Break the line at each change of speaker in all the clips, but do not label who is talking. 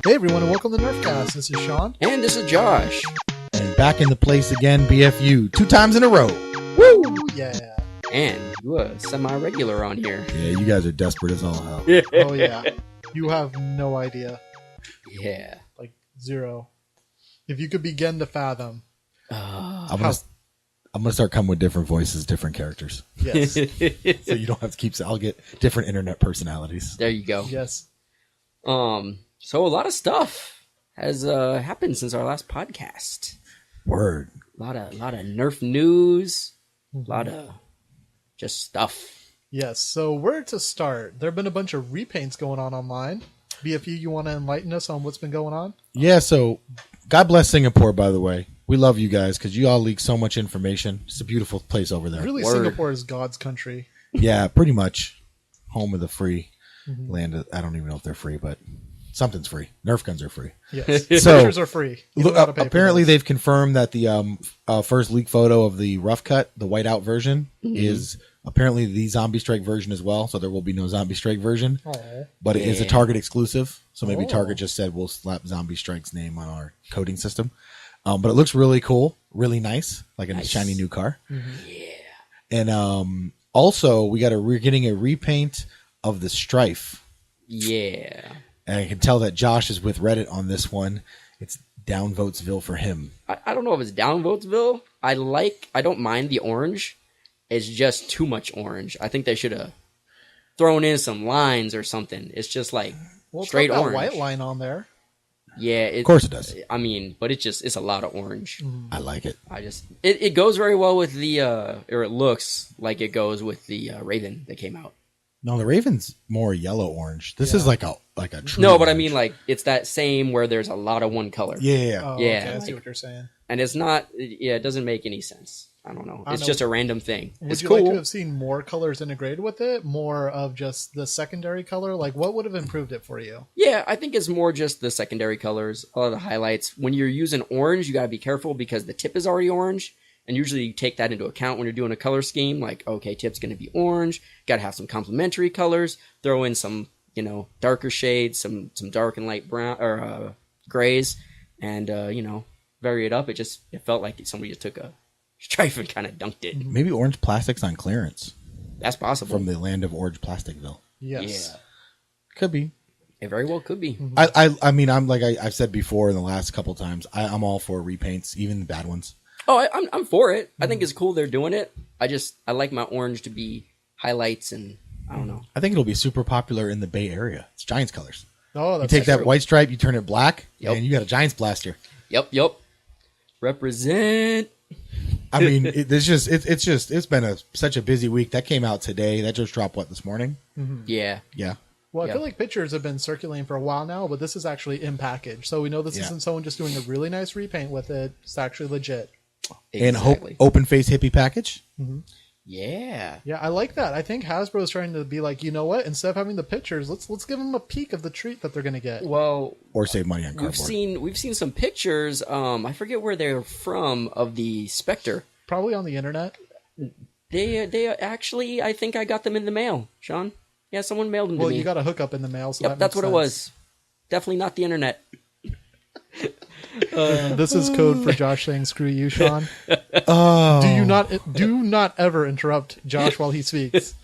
Hey everyone, and welcome to Nerfcast. This is Shawn.
And this is Josh.
And back in the place again, B.F.U. 2 times in a row.
Woo! Yeah.
And you a semi-regular on here.
Yeah, you guys are desperate as all hell.
Oh yeah. You have no idea.
Yeah.
Like, zero. If you could begin to fathom.
I'm gonna start coming with different voices, different characters.
Yes.
So you don't have to keep... I'll get different internet personalities.
There you go.
Yes.
So a lot of stuff has happened since our last podcast.
Word.
A lot of Nerf news. A lot of just stuff.
Yes. So where to start? There have been a bunch of repaints going on online. B.F.U, you want to enlighten us on what's been going on?
Yeah, so God bless Singapore, by the way. We love you guys because you all leak so much information. It's a beautiful place over there.
Really,
Word.
Singapore is God's country.
Yeah, pretty much. Home of the free land. I don't even know if they're free, but something's free. Nerf guns are free.
Yes.
So,
Pictures are free. You don't have to pay for
apparently,
those.
they've confirmed that the first leak photo of the rough cut, the whiteout version, is apparently the Zombie Strike version as well. So there will be no Zombie Strike version,
Aw.
but it is a
Yeah.
Target exclusive. So maybe
Oh.
Target just said we'll slap Zombie Strike's name on our coding system. But it looks really cool, really nice, like a
Nice.
shiny new car.
Yeah.
And also, we're getting a repaint of the Strife.
Yeah.
And I can tell that Josh is with Reddit on this one. It's downvotesville for him.
I don't know if it's downvotesville. I don't mind the orange. It's just too much orange. I think they should have thrown in some lines or something. It's just like
Well, it's
straight
got that
orange.
white line on there.
Yeah.
Of course it does.
I mean, but it's a lot of orange.
I like it.
It goes very well with the or it looks like it goes with the Raven that came out.
No, the Raven's more yellow orange. This is like a true
No, but I
orange.
mean like it's that same where there's a lot of one color.
Yeah.
Oh,
Yeah,
okay, I see
like-
what you're saying.
And it's not it doesn't make any sense. I don't know. It's just a random thing.
Would
It's
you
cool.
like to have seen more colors integrated with it? More of just the secondary color? Like, what would have improved it for you?
Yeah, I think it's more just the secondary colors, a lot of the highlights. When you're using orange, you got to be careful because the tip is already orange. And usually you take that into account when you're doing a color scheme. Like, okay, tip's going to be orange. Got to have some complementary colors. Throw in some, darker shades, some dark and light brown or grays. And, vary it up. It felt like somebody just took a Strife and kind of dunked it.
Maybe orange plastic's on clearance
That's possible.
from the land of Orange Plasticville.
Yes.
Yeah.
Could be.
It very well could be.
I mean, I'm like I've said before in the last couple times, I'm all for repaints, even the bad ones.
Oh, I'm for it. I think it's cool they're doing it. I like my orange to be highlights and I don't know.
I think it'll be super popular in the Bay Area. It's Giants colors.
Oh,
You
that's
take that
true.
white stripe, you turn it black,
Yep.
and you got a Giants blaster.
Yep. Represent.
I mean, it's been such a busy week. That came out today. That just dropped this morning?
Yeah.
Yeah.
Well, I
Yeah.
feel like pictures have been circulating for a while now, but this is actually in package. So we know this
Yeah.
isn't someone just doing a really nice repaint with it. It's actually legit.
And
Exactly.
open face hippie package.
Yeah.
Yeah, I like that. I think Hasbro is trying to be like, you know what? Instead of having the pictures, let's give them a peek of the treat that they're going to get.
Well,
Or save money on cardboard.
we've seen some pictures. I forget where they're from of the Spectre.
Probably on the internet.
They actually, I think I got them in the mail, Sean. Yeah, someone mailed them
Well,
to me.
you got a hookup in the mail, so
Yep, that's what it was. Definitely not the internet.
This is code for Josh saying "screw you, Sean."
Oh,
Do not ever interrupt Josh while he speaks.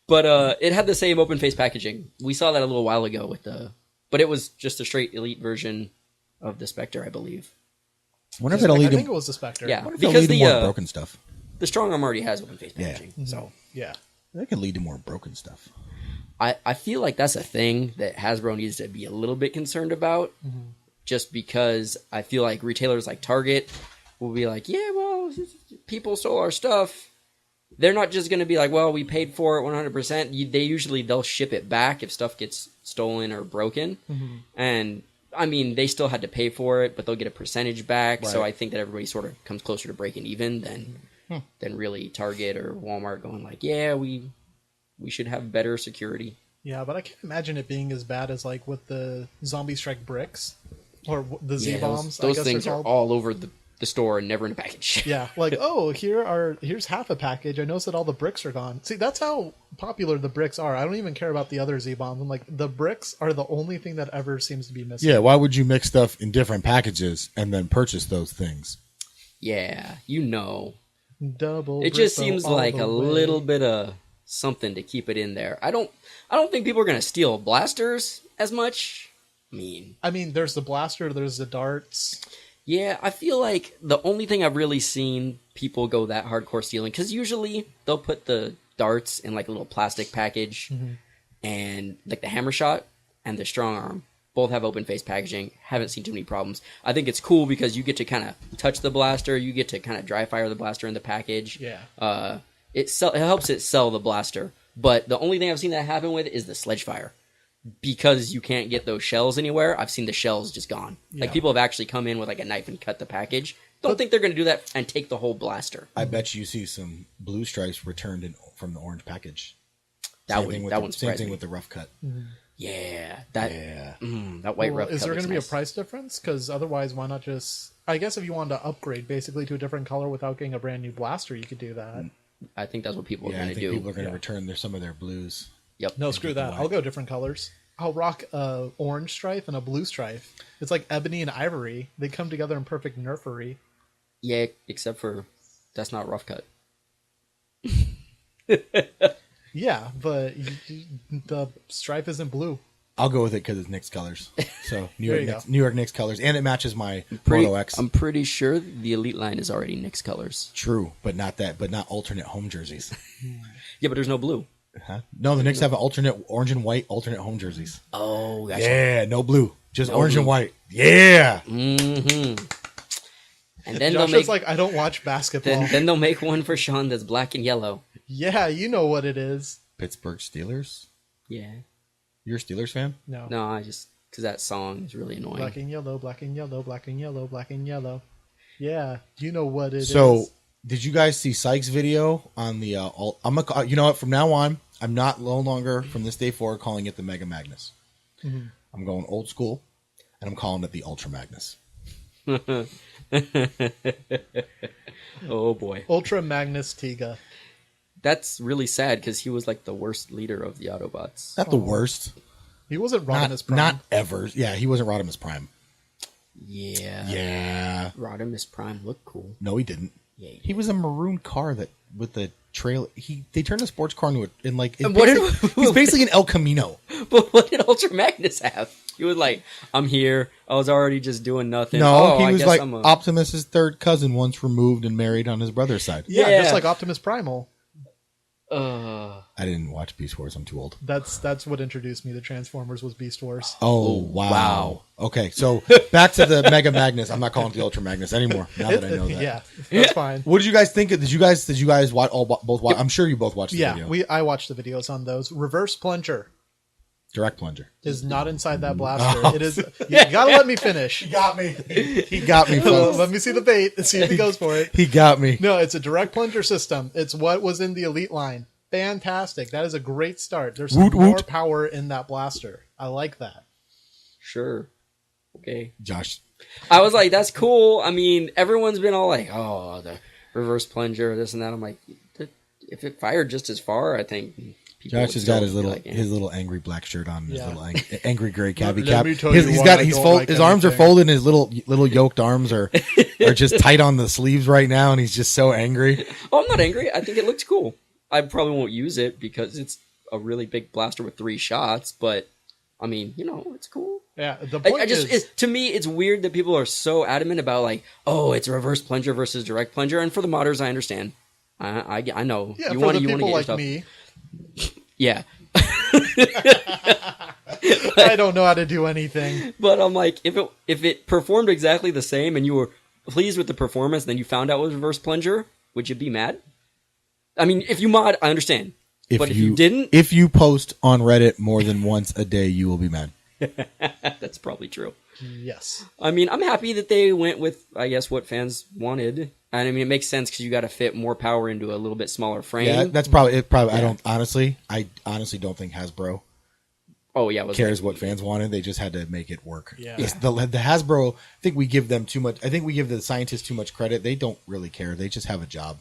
But it had the same open face packaging. We saw that a little while ago but it was just a straight elite version of the Spectre, I believe.
wonder if it'll
I
lead
think
to
it was the Spectre.
Yeah,
what if it'll
because
lead to more
the
broken stuff.
the strong arm already has open face
Yeah.
packaging. So
Yeah.
That could lead to more broken stuff.
I feel like that's a thing that Hasbro needs to be a little bit concerned about. Just because I feel like retailers like Target will be like, yeah, well, people stole our stuff. They're not just going to be like, well, we paid for it 100%. They'll ship it back if stuff gets stolen or broken. And I mean, they still had to pay for it, but they'll get a percentage back. So
Right.
I think that everybody sort of comes closer to breaking even than really Target or Walmart going like, yeah, we should have better security.
Yeah, but I can't imagine it being as bad as like with the Zombie Strike bricks or the Z
Yeah,
bombs.
those things are all over the the store and never in a package.
Yeah, like, here's half a package. I noticed that all the bricks are gone. See, that's how popular the bricks are. I don't even care about the other Z-bombs. I'm like, the bricks are the only thing that ever seems to be missing.
Yeah, why would you mix stuff in different packages and then purchase those things?
Yeah,
Double.
It just seems like a little bit of something to keep it in there. I don't think people are going to steal blasters as much.
I mean, there's the blaster, there's the darts.
Yeah, I feel like the only thing I've really seen people go that hardcore stealing, because usually they'll put the darts in like a little plastic package, and like the hammer shot and the strong arm both have open face packaging. Haven't seen too many problems. I think it's cool because you get to kind of touch the blaster, you get to kind of dry fire the blaster in the package.
Yeah.
It helps it sell the blaster, but the only thing I've seen that happen with is the sledge fire. Because you can't get those shells anywhere, I've seen the shells just gone.
Yeah.
Like, people have actually come in with like a knife and cut the package. Don't think they're going to do that and take the whole blaster.
I bet you see some blue stripes returned from the orange package.
That one's
same thing with the rough cut.
Yeah, that white rough cut.
Is there going to be
nice.
a price difference? Because otherwise, why not just... I guess if you wanted to upgrade basically to a different color without getting a brand new blaster, you could do that.
I think that's what people are
I
going to
think
do.
people are going to return some of their blues.
Yep.
No, screw that. I'll go different colors. I'll rock a orange stripe and a blue stripe. It's like ebony and ivory. They come together in perfect nerfery.
Yeah, except for that's not rough cut.
Yeah, but the stripe isn't blue.
I'll go with it because it's Knicks colors. So
There you
New York Knicks colors, and it matches my Proto X.
I'm pretty sure the Elite line is already Knicks colors.
True, but not alternate home jerseys.
Yeah, but there's no blue.
Huh? No, the Knicks have an alternate orange and white alternate home jerseys.
Oh, gotcha.
Yeah, no blue, just orange
blue.
and white. Yeah.
Mm-hmm. And then
Josh
they'll make
is like, I don't watch basketball.
then they'll make one for Shawn that's black and yellow.
Yeah, you know what it is.
Pittsburgh Steelers.
Yeah.
You're a Steelers fan?
No.
No, I just because that song is really annoying.
Black and yellow, black and yellow, black and yellow, black and yellow. Yeah, you know what it is.
So, did you guys see Sykes' video on the? You know what? From now on, I'm no longer from this day forward calling it the Mega Magnus.
Mhm.
I'm going old school, and I'm calling it the Ultra Magnus.
Oh boy,
Ultra Magnus Tiga.
that's really sad because he was like the worst leader of the Autobots.
Not the worst.
He wasn't Rodimus Prime.
Not ever. Yeah, he wasn't Rodimus Prime.
Yeah.
Yeah.
Rodimus Prime looked cool.
No, he didn't.
Yeah.
He was a maroon car that with the trail. They turned a sports car into
What
he's basically an El Camino.
But what did Ultra Magnus have? He was like, I'm here. I was already just doing nothing.
No, he
I
was
guess
like
I'm a...
Optimus's third cousin, once removed and married on his brother's side.
Yeah,
Yeah.
just like Optimus Primal.
I didn't watch Beast Wars. I'm too old.
That's what introduced me to Transformers was Beast Wars.
Oh, wow. Okay, so back to the Mega Magnus. I'm not calling it the Ultra Magnus anymore. Now that I know that.
Yeah, that's fine.
What did you guys think? Did you guys watch both watch? I'm sure you both watched the
Yeah,
video.
I watched the videos on those. Reverse Plunger
Direct plunger.
is not inside that blaster. It is. You gotta let me finish.
Got me. He got me, folks.
Let me see the bait and see if he goes for it.
He got me.
No, it's a direct plunger system. It's what was in the Elite line. Fantastic. That is a great start. There's some
Woot,
more
woot.
power in that blaster. I like that.
Sure. Okay.
Josh.
I was like, that's cool. I mean, everyone's been all like, oh, the reverse plunger, this and that. I'm like, if it fired just as far, I think people
Josh
would
has
still
got his
be
little
like, eh.
his little angry black shirt on, his
Yeah.
little angry gray cabbie
Let
cap.
me tell you
He's
why
got
I
he's
don't
fold
like
his arms are
anything.
folded, and his little yoked arms are just tight on the sleeves right now, and he's just so angry.
Oh, I'm not angry. I think it looks cool. I probably won't use it because it's a really big blaster with 3 shots, but I mean, it's cool.
Yeah, the point
To me, it's weird that people are so adamant about like, oh, it's reverse plunger versus direct plunger. And for the modders, I understand. I know.
yeah,
you
for
want
the
to
people
get
like
yourself.
me,
Yeah.
I don't know how to do anything.
But I'm like, if it performed exactly the same and you were pleased with the performance, then you found out it was reverse plunger, would you be mad? I mean, if you mod, I understand. But if you didn't,
if you post on Reddit more than once a day, you will be mad.
that's probably true.
Yes.
I mean, I'm happy that they went with, I guess, what fans wanted. And I mean, it makes sense because you got to fit more power into a little bit smaller frame.
Yeah, that's probably it. Probably,
Yeah.
I honestly don't think Hasbro
Oh yeah, it was
cares what fans wanted. They just had to make it work.
Yeah.
The Hasbro, I think we give them too much. I think we give the scientists too much credit. They don't really care. They just have a job.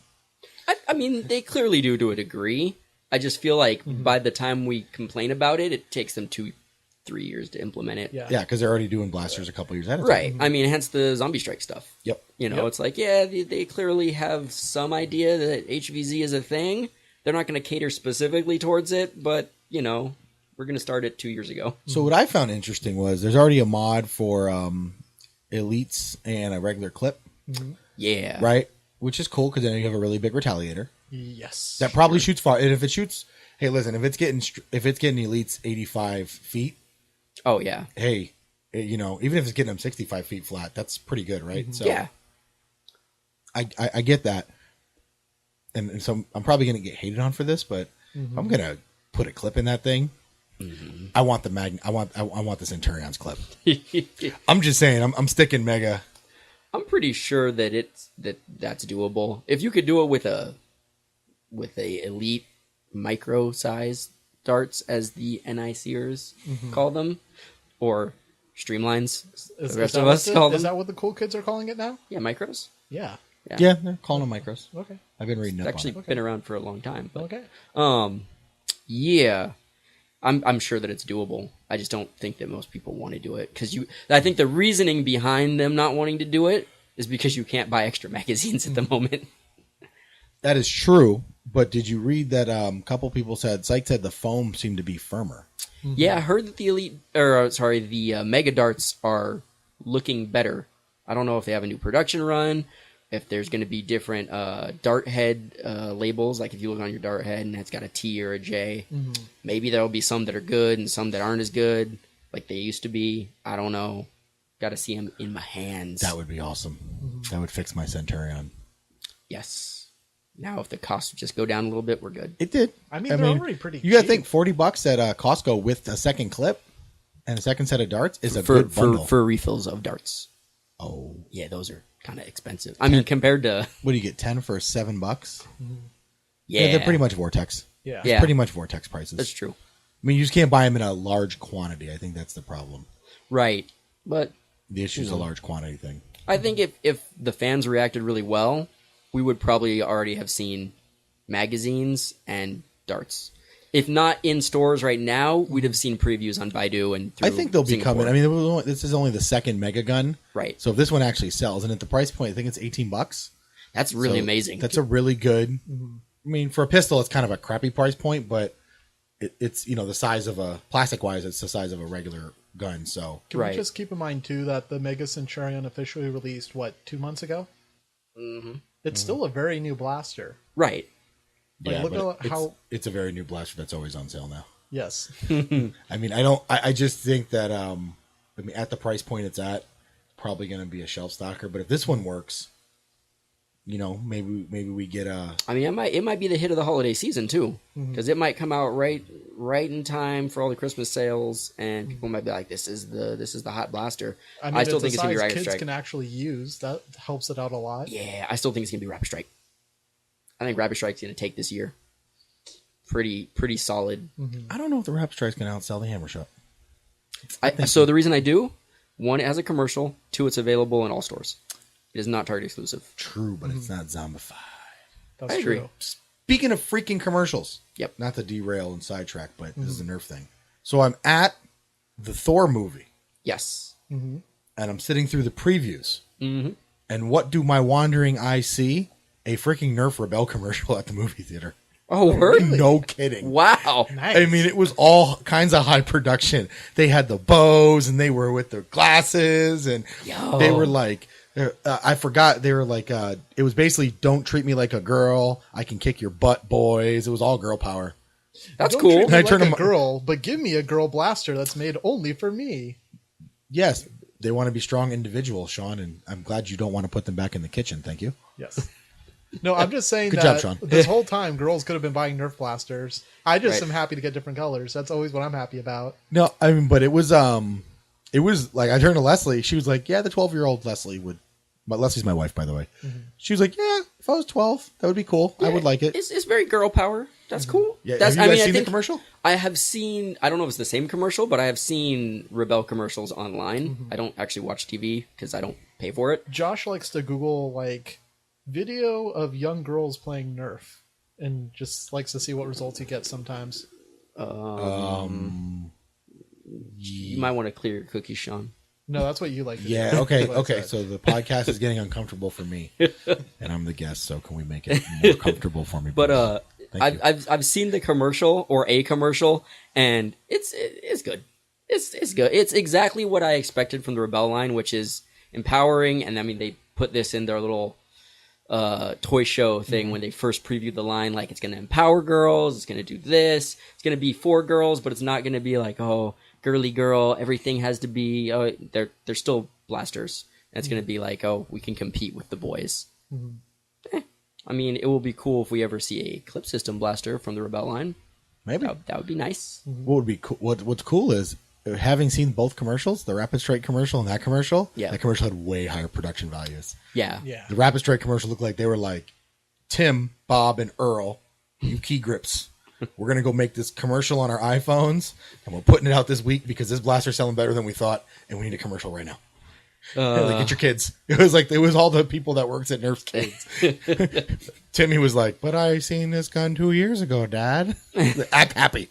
I mean, they clearly do to a degree. I just feel like by the time we complain about it, it takes them 2-3 years to implement it.
Yeah.
Yeah, because they're already doing blasters a couple years ahead of
Right.
time.
I mean, hence the Zombie Strike stuff.
Yep.
You know, it's like, yeah, they clearly have some idea that HVZ is a thing. They're not going to cater specifically towards it, but, you know, we're going to start it 2 years ago.
So what I found interesting was there's already a mod for elites and a regular clip,
Yeah.
right? Which is cool because then you have a really big retaliator
Yes.
that probably shoots far. And if it shoots, hey, listen, if it's getting elites 85 feet,
Oh, yeah.
hey, you know, even if it's getting them 65 feet flat, that's pretty good, right? So
Yeah.
I get that, and so I'm probably going to get hated on for this, but I'm going to put a clip in that thing. I want the I want the Centurion's clip. I'm just saying, I'm sticking Mega.
I'm pretty sure that that's doable. If you could do it with a elite micro size darts, as the NICers call them, or streamlines, the rest of us call them.
Is that what the cool kids are calling it now?
Yeah, micros.
Yeah.
Yeah, they're calling them micros.
Okay.
I've been reading
It's
up
actually
on it.
been around for a long time. But,
Okay.
yeah, I'm sure that it's doable. I just don't think that most people want to do it because I think the reasoning behind them not wanting to do it is because you can't buy extra magazines at the moment.
That is true, but did you read that a couple people said, Syke said the foam seemed to be firmer.
Yeah, I heard that the Mega Darts are looking better. I don't know if they have a new production run, if there's going to be different dart head labels, like if you look on your dart head and it's got a T or a J, maybe there'll be some that are good and some that aren't as good, like they used to be. I don't know. Got to see them in my hands.
That would be awesome. That would fix my Centurion.
Yes. Now, if the costs just go down a little bit, we're good.
It did.
I mean, they're already pretty
You got to
cheap.
think $40 at Costco with a second clip and a second set of darts is a good bundle.
For refills of darts.
Oh,
Yeah, those are kind of expensive. I mean, compared to
what do you get? 10 for $7?
yeah,
They're pretty much Vortex.
Yeah.
Yeah.
Pretty much Vortex prices.
that's true.
I mean, you just can't buy them in a large quantity. I think that's the problem.
Right, but
The issue is a large quantity thing.
I think if the fans reacted really well, we would probably already have seen magazines and darts. If not in stores right now, we'd have seen previews on Baidu and through
I think they'll be
Singapore.
coming. I mean, this is only the second Mega Gun.
Right.
So if this one actually sells, and at the price point, I think it's $18.
That's really
So
amazing.
That's a really good. I mean, for a pistol, it's kind of a crappy price point, but it's the size of a plastic wise, it's the size of a regular gun. So
Can we just keep in mind, too, that the Mega Centurion officially released, 2 months ago? It's still a very new blaster.
right.
Like,
yeah,
look
but
at how...
it's a very new blaster that's always on sale now.
Yes.
I mean, I just think that at the price point it's at, probably going to be a shelf stocker. But if this one works, maybe we get a.
I mean, it might be the hit of the holiday season too, because it might come out right in time for all the Christmas sales, and people might be like, "This is the hot blaster."
I mean,
still think
it's
it's gonna be
a size
Rapid
kids
Strike.
can actually use. That helps it out a lot.
Yeah, I still think it's gonna be Rapid Strike. I think Rapid Strike's gonna take this year. Pretty solid.
I don't know if the Rapid Strike's going to outsell the Hammer Shot.
So the reason I do, 1, it has a commercial. 2, it's available in all stores. It is not Target exclusive.
True, but it's not zombified.
That's
I agree.
true.
Speaking of freaking commercials,
Yep.
not to derail and sidetrack, but this is a Nerf thing. So I'm at the Thor movie,
Yes.
and I'm sitting through the previews. And what do my wandering eyes see? A freaking Nerf Rebel commercial at the movie theater.
Oh, word?
No kidding.
Wow.
Nice.
I mean, it was all kinds of high production. They had the bows, and they were with their glasses, and
Yo.
they were like, I forgot, they were like, it was basically, don't treat me like a girl. I can kick your butt, boys. It was all girl power.
That's
Don't
cool.
treat me
I
like
turned
a
them-
girl, but give me a girl blaster that's made only for me.
Yes, they want to be strong individuals, Sean, and I'm glad you don't want to put them back in the kitchen. Thank you.
Yes. No, I'm just saying
Good
that
job, Sean.
this whole time girls could have been buying Nerf blasters. I just
Right.
am happy to get different colors. That's always what I'm happy about.
No, I mean, but it was like, I turned to Leslie. She was like, yeah, the 12-year-old Leslie would But Leslie's my wife, by the way. She was like, "Yeah, if I was 12, that would be cool. I would like it."
It's very girl power. That's cool.
Yeah,
That's,
have you guys
I
seen the
think
commercial?
I have seen. I don't know if it's the same commercial, but I have seen Rebel commercials online. I don't actually watch TV because I don't pay for it.
Josh likes to Google like video of young girls playing Nerf, and just likes to see what results he gets sometimes.
You might want to clear your cookies, Sean.
No, that's what you like to do.
Yeah, okay. So the podcast is getting uncomfortable for me, and I'm the guest. So can we make it more comfortable for me?
But
Thank you.
I've seen the commercial or a commercial, and it's good. It's good. It's exactly what I expected from the Rebel line, which is empowering. And I mean, they put this in their little toy show thing when they first previewed the line. Like, it's going to empower girls. It's going to do this. It's going to be for girls, but it's not going to be like, oh, girly girl. Everything has to be. Oh, they're still blasters. And it's going to be like, oh, we can compete with the boys. I mean, it will be cool if we ever see a clip system blaster from the Rebel line.
Maybe
That would be nice.
what would be cool, what's cool is having seen both commercials, the Rapid Strike commercial and that commercial.
Yeah.
That commercial had way higher production values.
Yeah.
Yeah.
The Rapid Strike commercial looked like they were like, Tim, Bob, and Earl, you key grips. We're going to go make this commercial on our iPhones, and we're putting it out this week because this blaster's selling better than we thought, and we need a commercial right now. Like, get your kids. It was all the people that works at Nerf's kids. Timmy was like, "But I seen this gun 2 years ago, Dad." Act happy.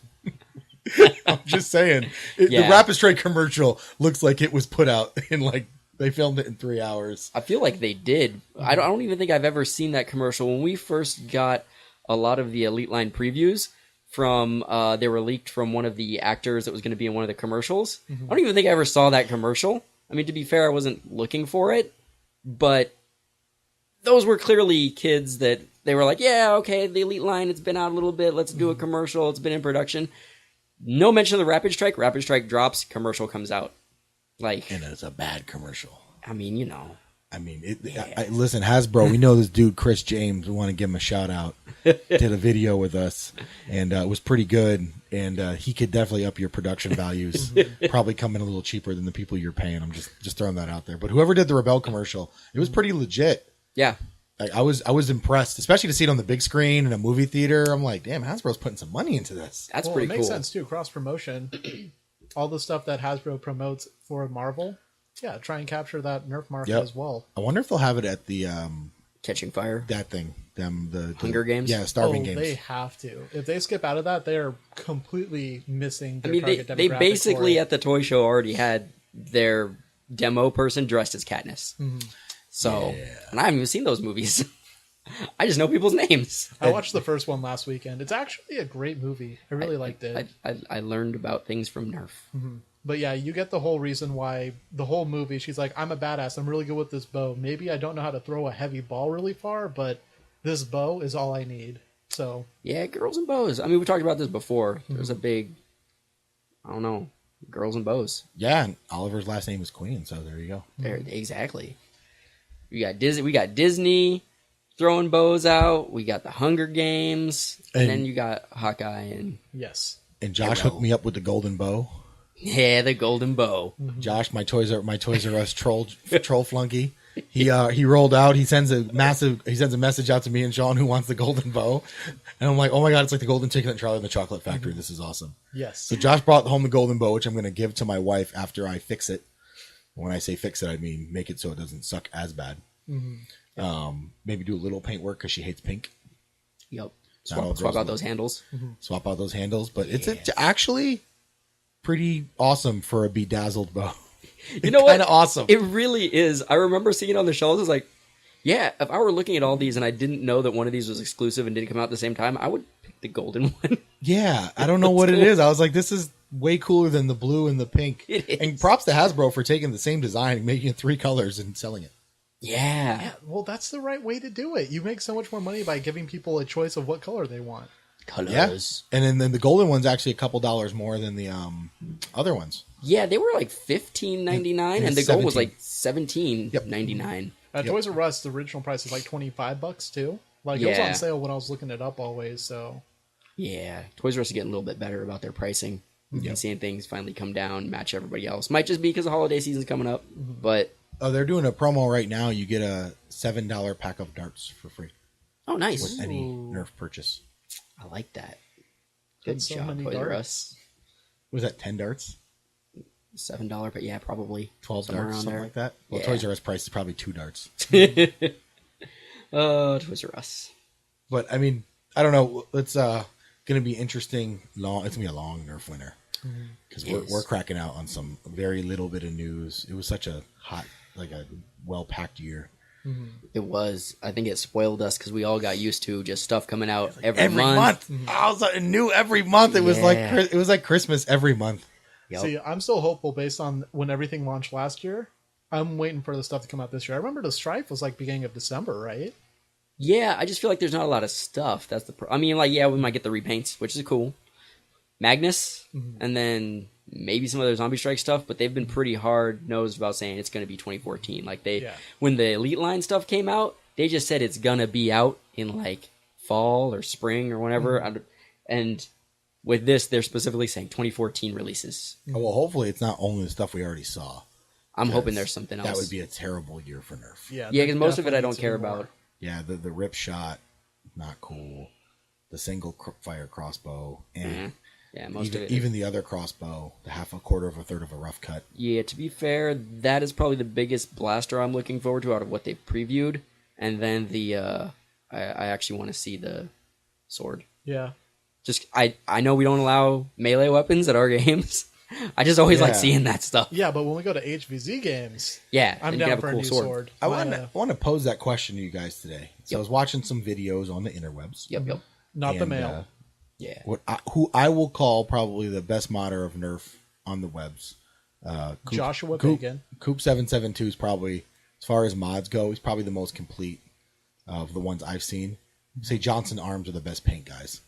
I'm just saying. The Rapid Strike commercial looks like it was put out in like they filmed it in 3 hours.
I feel like they did. I don't even think I've ever seen that commercial. When we first got a lot of the Elite Line previews from, they were leaked from one of the actors that was going to be in one of the commercials. I don't even think I ever saw that commercial. I mean, to be fair, I wasn't looking for it, but those were clearly kids that they were like, yeah, okay, the Elite Line, it's been out a little bit. Let's do a commercial. It's been in production. No mention of the Rapid Strike. Rapid Strike drops, commercial comes out. Like,
And it's a bad commercial.
I mean, you know.
I mean, listen, Hasbro, we know this dude, Chris James. We want to give him a shout out. Did a video with us, and it was pretty good. And he could definitely up your production values. Probably come in a little cheaper than the people you're paying. I'm just throwing that out there. But whoever did the Rebel commercial, it was pretty legit.
Yeah.
Like, I was impressed, especially to see it on the big screen in a movie theater. I'm like, damn, Hasbro's putting some money into this.
That's
Well,
pretty
it
cool.
makes sense too. Cross promotion, all the stuff that Hasbro promotes for Marvel. Yeah, try and capture that Nerf market
Yep.
as well.
I wonder if they'll have it at the
Catching Fire.
that thing, the
Hunger Games?
Yeah, Starving Games.
They have to. If they skip out of that, they are completely missing
I
their
mean,
target
they
demographic
basically
for it.
at the toy show already had their demo person dressed as Katniss. So, and I haven't even seen those movies. I just know people's names.
I watched the first one last weekend. It's actually a great movie. I really liked it.
I learned about things from Nerf.
But yeah, you get the whole reason why the whole movie, she's like, I'm a badass. I'm really good with this bow. Maybe I don't know how to throw a heavy ball really far, but this bow is all I need. So
Yeah, girls and bows. I mean, we talked about this before. There's a big, I don't know, girls and bows.
Yeah, and Oliver's last name is Queen, so there you go.
There, exactly. We got Disney throwing bows out. We got the Hunger Games, and then you got Hawkeye and
yes.
And Josh
Rebel.
hooked me up with the golden bow.
yeah, the Golden Bow.
Josh, my Toys R Us troll flunky. He rolled out. He sends a message out to me and Sean who wants the golden bow, and I'm like, oh my god, it's like the golden ticket and Charlie and the Chocolate Factory. This is awesome.
Yes.
So Josh brought home the golden bow, which I'm going to give to my wife after I fix it. When I say fix it, I mean make it so it doesn't suck as bad. Maybe do a little paint work because she hates pink.
Yep.
Not all
Swap
girls
out
love-
those handles.
Swap out those handles, but it's actually pretty awesome for a bedazzled bow.
You know what?
Kind of awesome.
It really is. I remember seeing it on the shelves. I was like, yeah, if I were looking at all these and I didn't know that one of these was exclusive and didn't come out at the same time, I would pick the golden one.
Yeah, I don't know what it is. I was like, this is way cooler than the blue and the pink.
It is.
And props to Hasbro for taking the same design and making it 3 colors and selling it.
Yeah.
Yeah, well, that's the right way to do it. You make so much more money by giving people a choice of what color they want.
Colors.
And then the golden one's actually a couple dollars more than the other ones.
Yeah, they were like $15.99 and the gold was
17.
like $17.99.
Toys R Us, the original price is like $25 too. Like it was
Yeah.
on sale when I was looking it up always. So
Yeah. Toys R Us are getting a little bit better about their pricing. We've been seeing things finally come down, match everybody else. Might just be because the holiday season's coming up, but
Oh, they're doing a promo right now. You get a $7 pack of darts for free
Oh, nice.
with any Nerf purchase.
I like that. Good
That's so
job,
many
Toys R
darts.
Us.
Was that 10 darts?
$7, but yeah, probably
12
somewhere
darts,
around
something
there.
like that? Well,
Yeah.
Toys R Us price is probably 2 darts.
Toys R Us.
But, I mean, I don't know. It's going to be interesting. It's going to be a long Nerf winter. Because we're cracking out on some very little bit of news. It was such a hot, like a well-packed year.
It was. I think it spoiled us because we all got used to just stuff coming out every
month. I was new every month. It was
Yeah.
it was like Christmas every month.
Yep.
See, I'm still hopeful based on when everything launched last year. I'm waiting for the stuff to come out this year. I remember the Strife was like beginning of December, right?
Yeah, I just feel like there's not a lot of stuff. That's the. I mean, like, yeah, we might get the repaints, which is cool. Magnus, and then maybe some other Zombie Strike stuff, but they've been pretty hard nosed about saying it's going to be 2014. Like when the Elite line stuff came out, they just said it's gonna be out in like fall or spring or whenever. And with this, they're specifically saying 2014 releases.
Oh, well, hopefully it's not only the stuff we already saw.
I'm hoping there's something else.
That would be a terrible year for Nerf.
Yeah,
Yeah, because most of it I don't care about.
Yeah, the rip shot, not cool. The single fire crossbow, and
Yeah, most
even,
of it.
even the other crossbow, the half, a quarter of a third of a rough cut.
Yeah, to be fair, that is probably the biggest blaster I'm looking forward to out of what they previewed. And then the I actually want to see the sword.
Yeah.
Just I know we don't allow melee weapons at our games. I just always like
Yeah.
seeing that stuff.
Yeah, but when we go to HVZ games,
Yeah,
I'm
then you
down
have
for
a
a
cool
new
sword.
sword.
I
My,
want to pose that question to you guys today. So I was watching some videos on the interwebs.
Yep.
not the
and,
male.
Yeah.
who I will call probably the best modder of Nerf on the webs.
Joshua Bacon.
Coop 772 is probably, as far as mods go, he's probably the most complete of the ones I've seen. Say Johnson Arms are the best paint guys.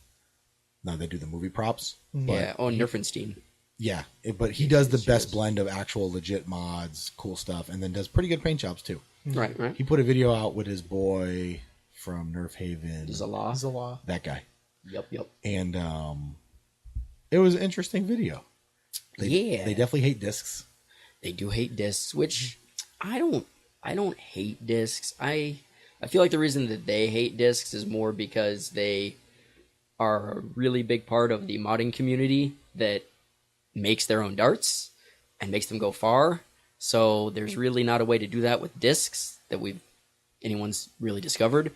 Now they do the movie props. But
Yeah. Oh, Nerfenstein.
yeah, but he does the best blend of actual legit mods, cool stuff, and then does pretty good paint jobs too.
Right.
He put a video out with his boy from Nerf Haven.
Zala.
Zala.
That guy.
Yep.
And it was an interesting video. They definitely hate discs.
They do hate discs, which I don't hate discs. I feel like the reason that they hate discs is more because they are a really big part of the modding community that makes their own darts and makes them go far. So there's really not a way to do that with discs that anyone's really discovered.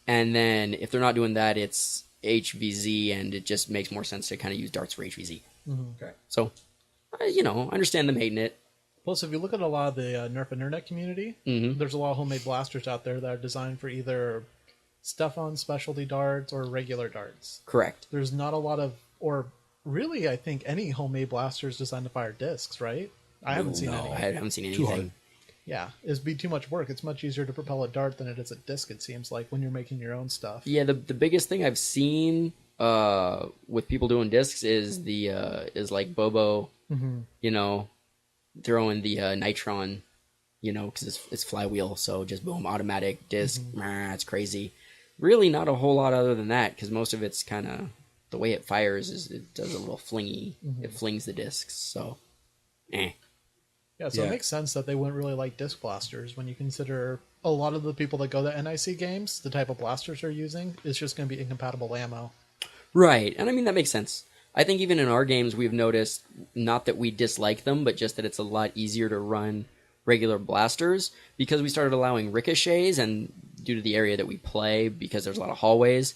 And then if they're not doing that, it's HVZ, and it just makes more sense to kind of use darts for HVZ.
Okay.
So, I understand them hating it.
Plus, if you look at a lot of the Nerf Internet community, there's a lot of homemade blasters out there that are designed for either Stefan specialty darts or regular darts.
Correct.
There's not a lot of, or really, I think any homemade blasters designed to fire discs, right? I haven't seen any.
I haven't seen
Too
anything.
Yeah, it'd be too much work. It's much easier to propel a dart than it is a disc, it seems like, when you're making your own stuff.
Yeah, the biggest thing I've seen with people doing discs is is like Bobo, throwing the Nitron, because it's flywheel, so just boom, automatic disc. It's crazy. Really, not a whole lot other than that, because most of it's kind of the way it fires is it does a little flingy. It flings the discs, so
Yeah, so it makes sense that they wouldn't really like disc blasters when you consider a lot of the people that go to NIC games, the type of blasters they're using is just going to be incompatible ammo.
Right, and I mean that makes sense. I think even in our games we've noticed not that we dislike them, but just that it's a lot easier to run regular blasters because we started allowing ricochets, and due to the area that we play, because there's a lot of hallways,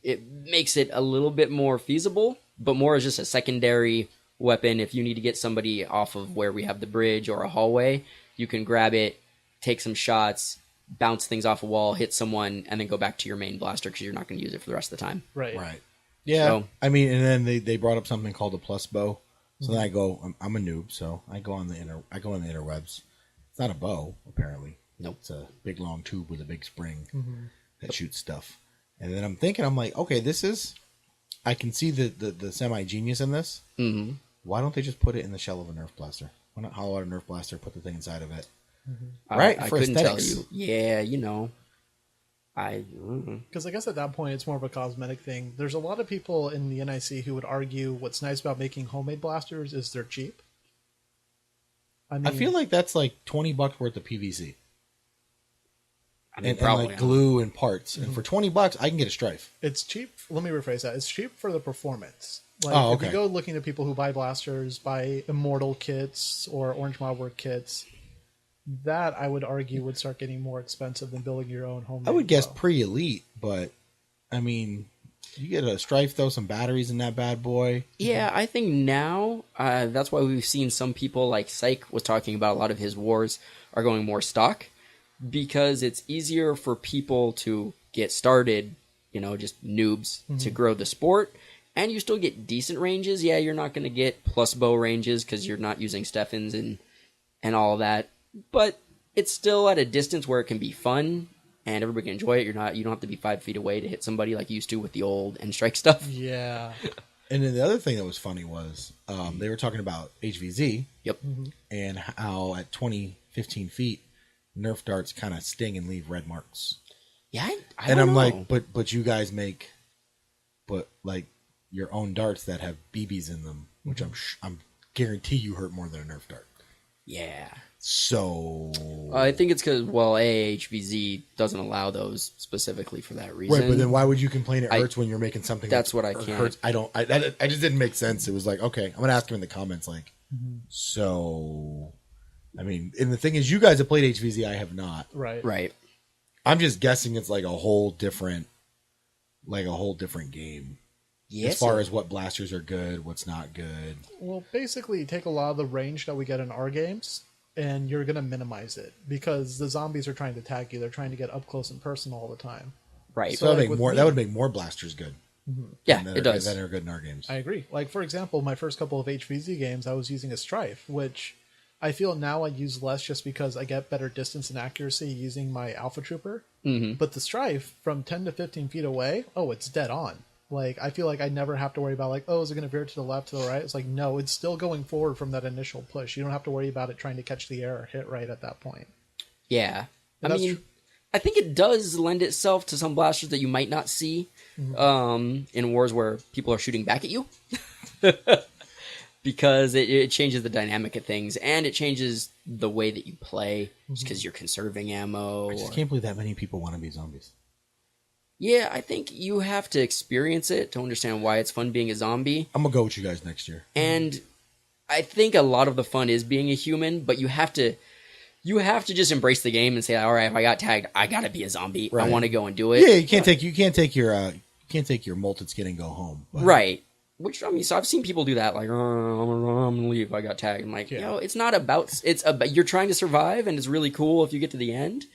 it makes it a little bit more feasible, but more as just a secondary weapon. If you need to get somebody off of where we have the bridge or a hallway, you can grab it, take some shots, bounce things off a wall, hit someone, and then go back to your main blaster because you're not going to use it for the rest of the time.
Right.
Yeah.
So-
I mean, and then they brought up something called a plus bow. So then I go, I'm a noob, so I go on the interwebs. It's not a bow, apparently.
Nope.
It's a big long tube with a big spring that shoots stuff. And then I'm like, okay, I can see the semi-genius in this.
Mm-hmm.
Why don't they just put it in the shell of a Nerf blaster? Why not hollow out a Nerf blaster, put the thing inside of it?
I
For
couldn't
aesthetics.
tell you. Yeah,
Because I guess at that point it's more of a cosmetic thing. There's a lot of people in the NIC who would argue what's nice about making homemade blasters is they're cheap. I mean,
I feel like that's like $20 worth of PVC.
I mean,
And
probably
like glue and parts. And for $20, I can get a Strife.
it's cheap. Let me rephrase that. It's cheap for the performance. Like,
Oh,
if
okay.
you go looking at people who buy blasters, buy Immortal kits or Orange Mildwork kits, that I would argue would start getting more expensive than building your own home.
I would guess pre-elite, but I mean, you get a Strife, throw some batteries in that bad boy.
Yeah, I think now that's why we've seen some people like Syke was talking about. A lot of his wars are going more stock because it's easier for people to get started, just noobs to grow the sport. And you still get decent ranges. Yeah, you're not going to get plus bow ranges because you're not using Steffens and all of that. But it's still at a distance where it can be fun and everybody can enjoy it. You don't have to be 5 feet away to hit somebody like you used to with the old end strike stuff.
Yeah.
And then the other thing that was funny was they were talking about HVZ.
Yep.
And how at 20, 15 feet, Nerf darts kind of sting and leave red marks.
Yeah,
And I'm
know.
like, but you guys make, like your own darts that have BBs in them, which I'm guarantee you hurt more than a Nerf dart.
Yeah.
So
I think it's because, HVZ doesn't allow those specifically for that reason.
right, but then why would you complain it hurts when you're making something
that's what I can't.
hurts? I just didn't make sense. It was like, okay, I'm gonna ask him in the comments, like, so, I mean, and the thing is, you guys have played HVZ, I have not.
Right.
I'm just guessing it's like a whole different game.
Yes,
as far as what blasters are good, what's not good.
Well, basically, you take a lot of the range that we get in our games, and you're going to minimize it because the zombies are trying to tag you. They're trying to get up close and personal all the time.
Right.
So
like
that would make more blasters good.
Yeah,
that
it does.
That are good in our games.
I agree. Like, for example, my first couple of HVZ games, I was using a Strife, which I feel now I use less just because I get better distance and accuracy using my Alpha Trooper.
Mm-hmm.
But the Strife, from 10 to 15 feet away, it's dead on. Like, I feel like I never have to worry about, like, is it going to veer to the left, to the right? It's like, no, it's still going forward from that initial push. You don't have to worry about it trying to catch the air or hit right at that point.
Yeah.
And
I mean, I think it does lend itself to some blasters that you might not see in wars where people are shooting back at you. Because it changes the dynamic of things, and it changes the way that you play, just because you're conserving ammo.
I just can't believe that many people want to be zombies.
Yeah, I think you have to experience it to understand why it's fun being a zombie.
I'm going to go with you guys next year.
And I think a lot of the fun is being a human, but you have to just embrace the game and say, all right, if I got tagged, I got to be a zombie. Right. I want to go and do it.
Yeah, you can't take your molted skin and go home. But.
Right. Which, I mean, so I've seen people do that, like, I'm gonna leave, I got tagged. I'm like, it's not about, it's about, you're trying to survive, and it's really cool if you get to the end,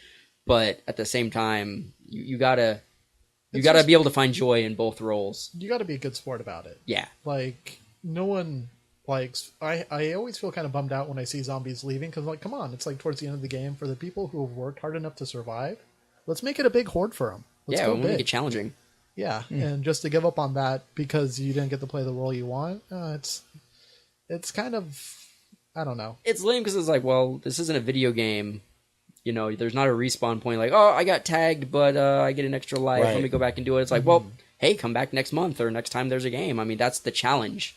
but at the same time, you gotta be able to find joy in both roles.
You gotta be a good sport about it.
Yeah.
Like, no one likes, I always feel kind of bummed out when I see zombies leaving, because, like, come on, it's like towards the end of the game, for the people who have worked hard enough to survive, let's make it a big horde for them. Let's
we
go
want to
big.
make it challenging.
Yeah, and just to give up on that because you didn't get to play the role you want, it's kind of, I don't know.
It's lame because it's like, well, this isn't a video game. There's not a respawn point like, I got tagged, but I get an extra life.
Right.
Let me go back and do it. It's like, well, hey, come back next month or next time there's a game. I mean, that's the challenge.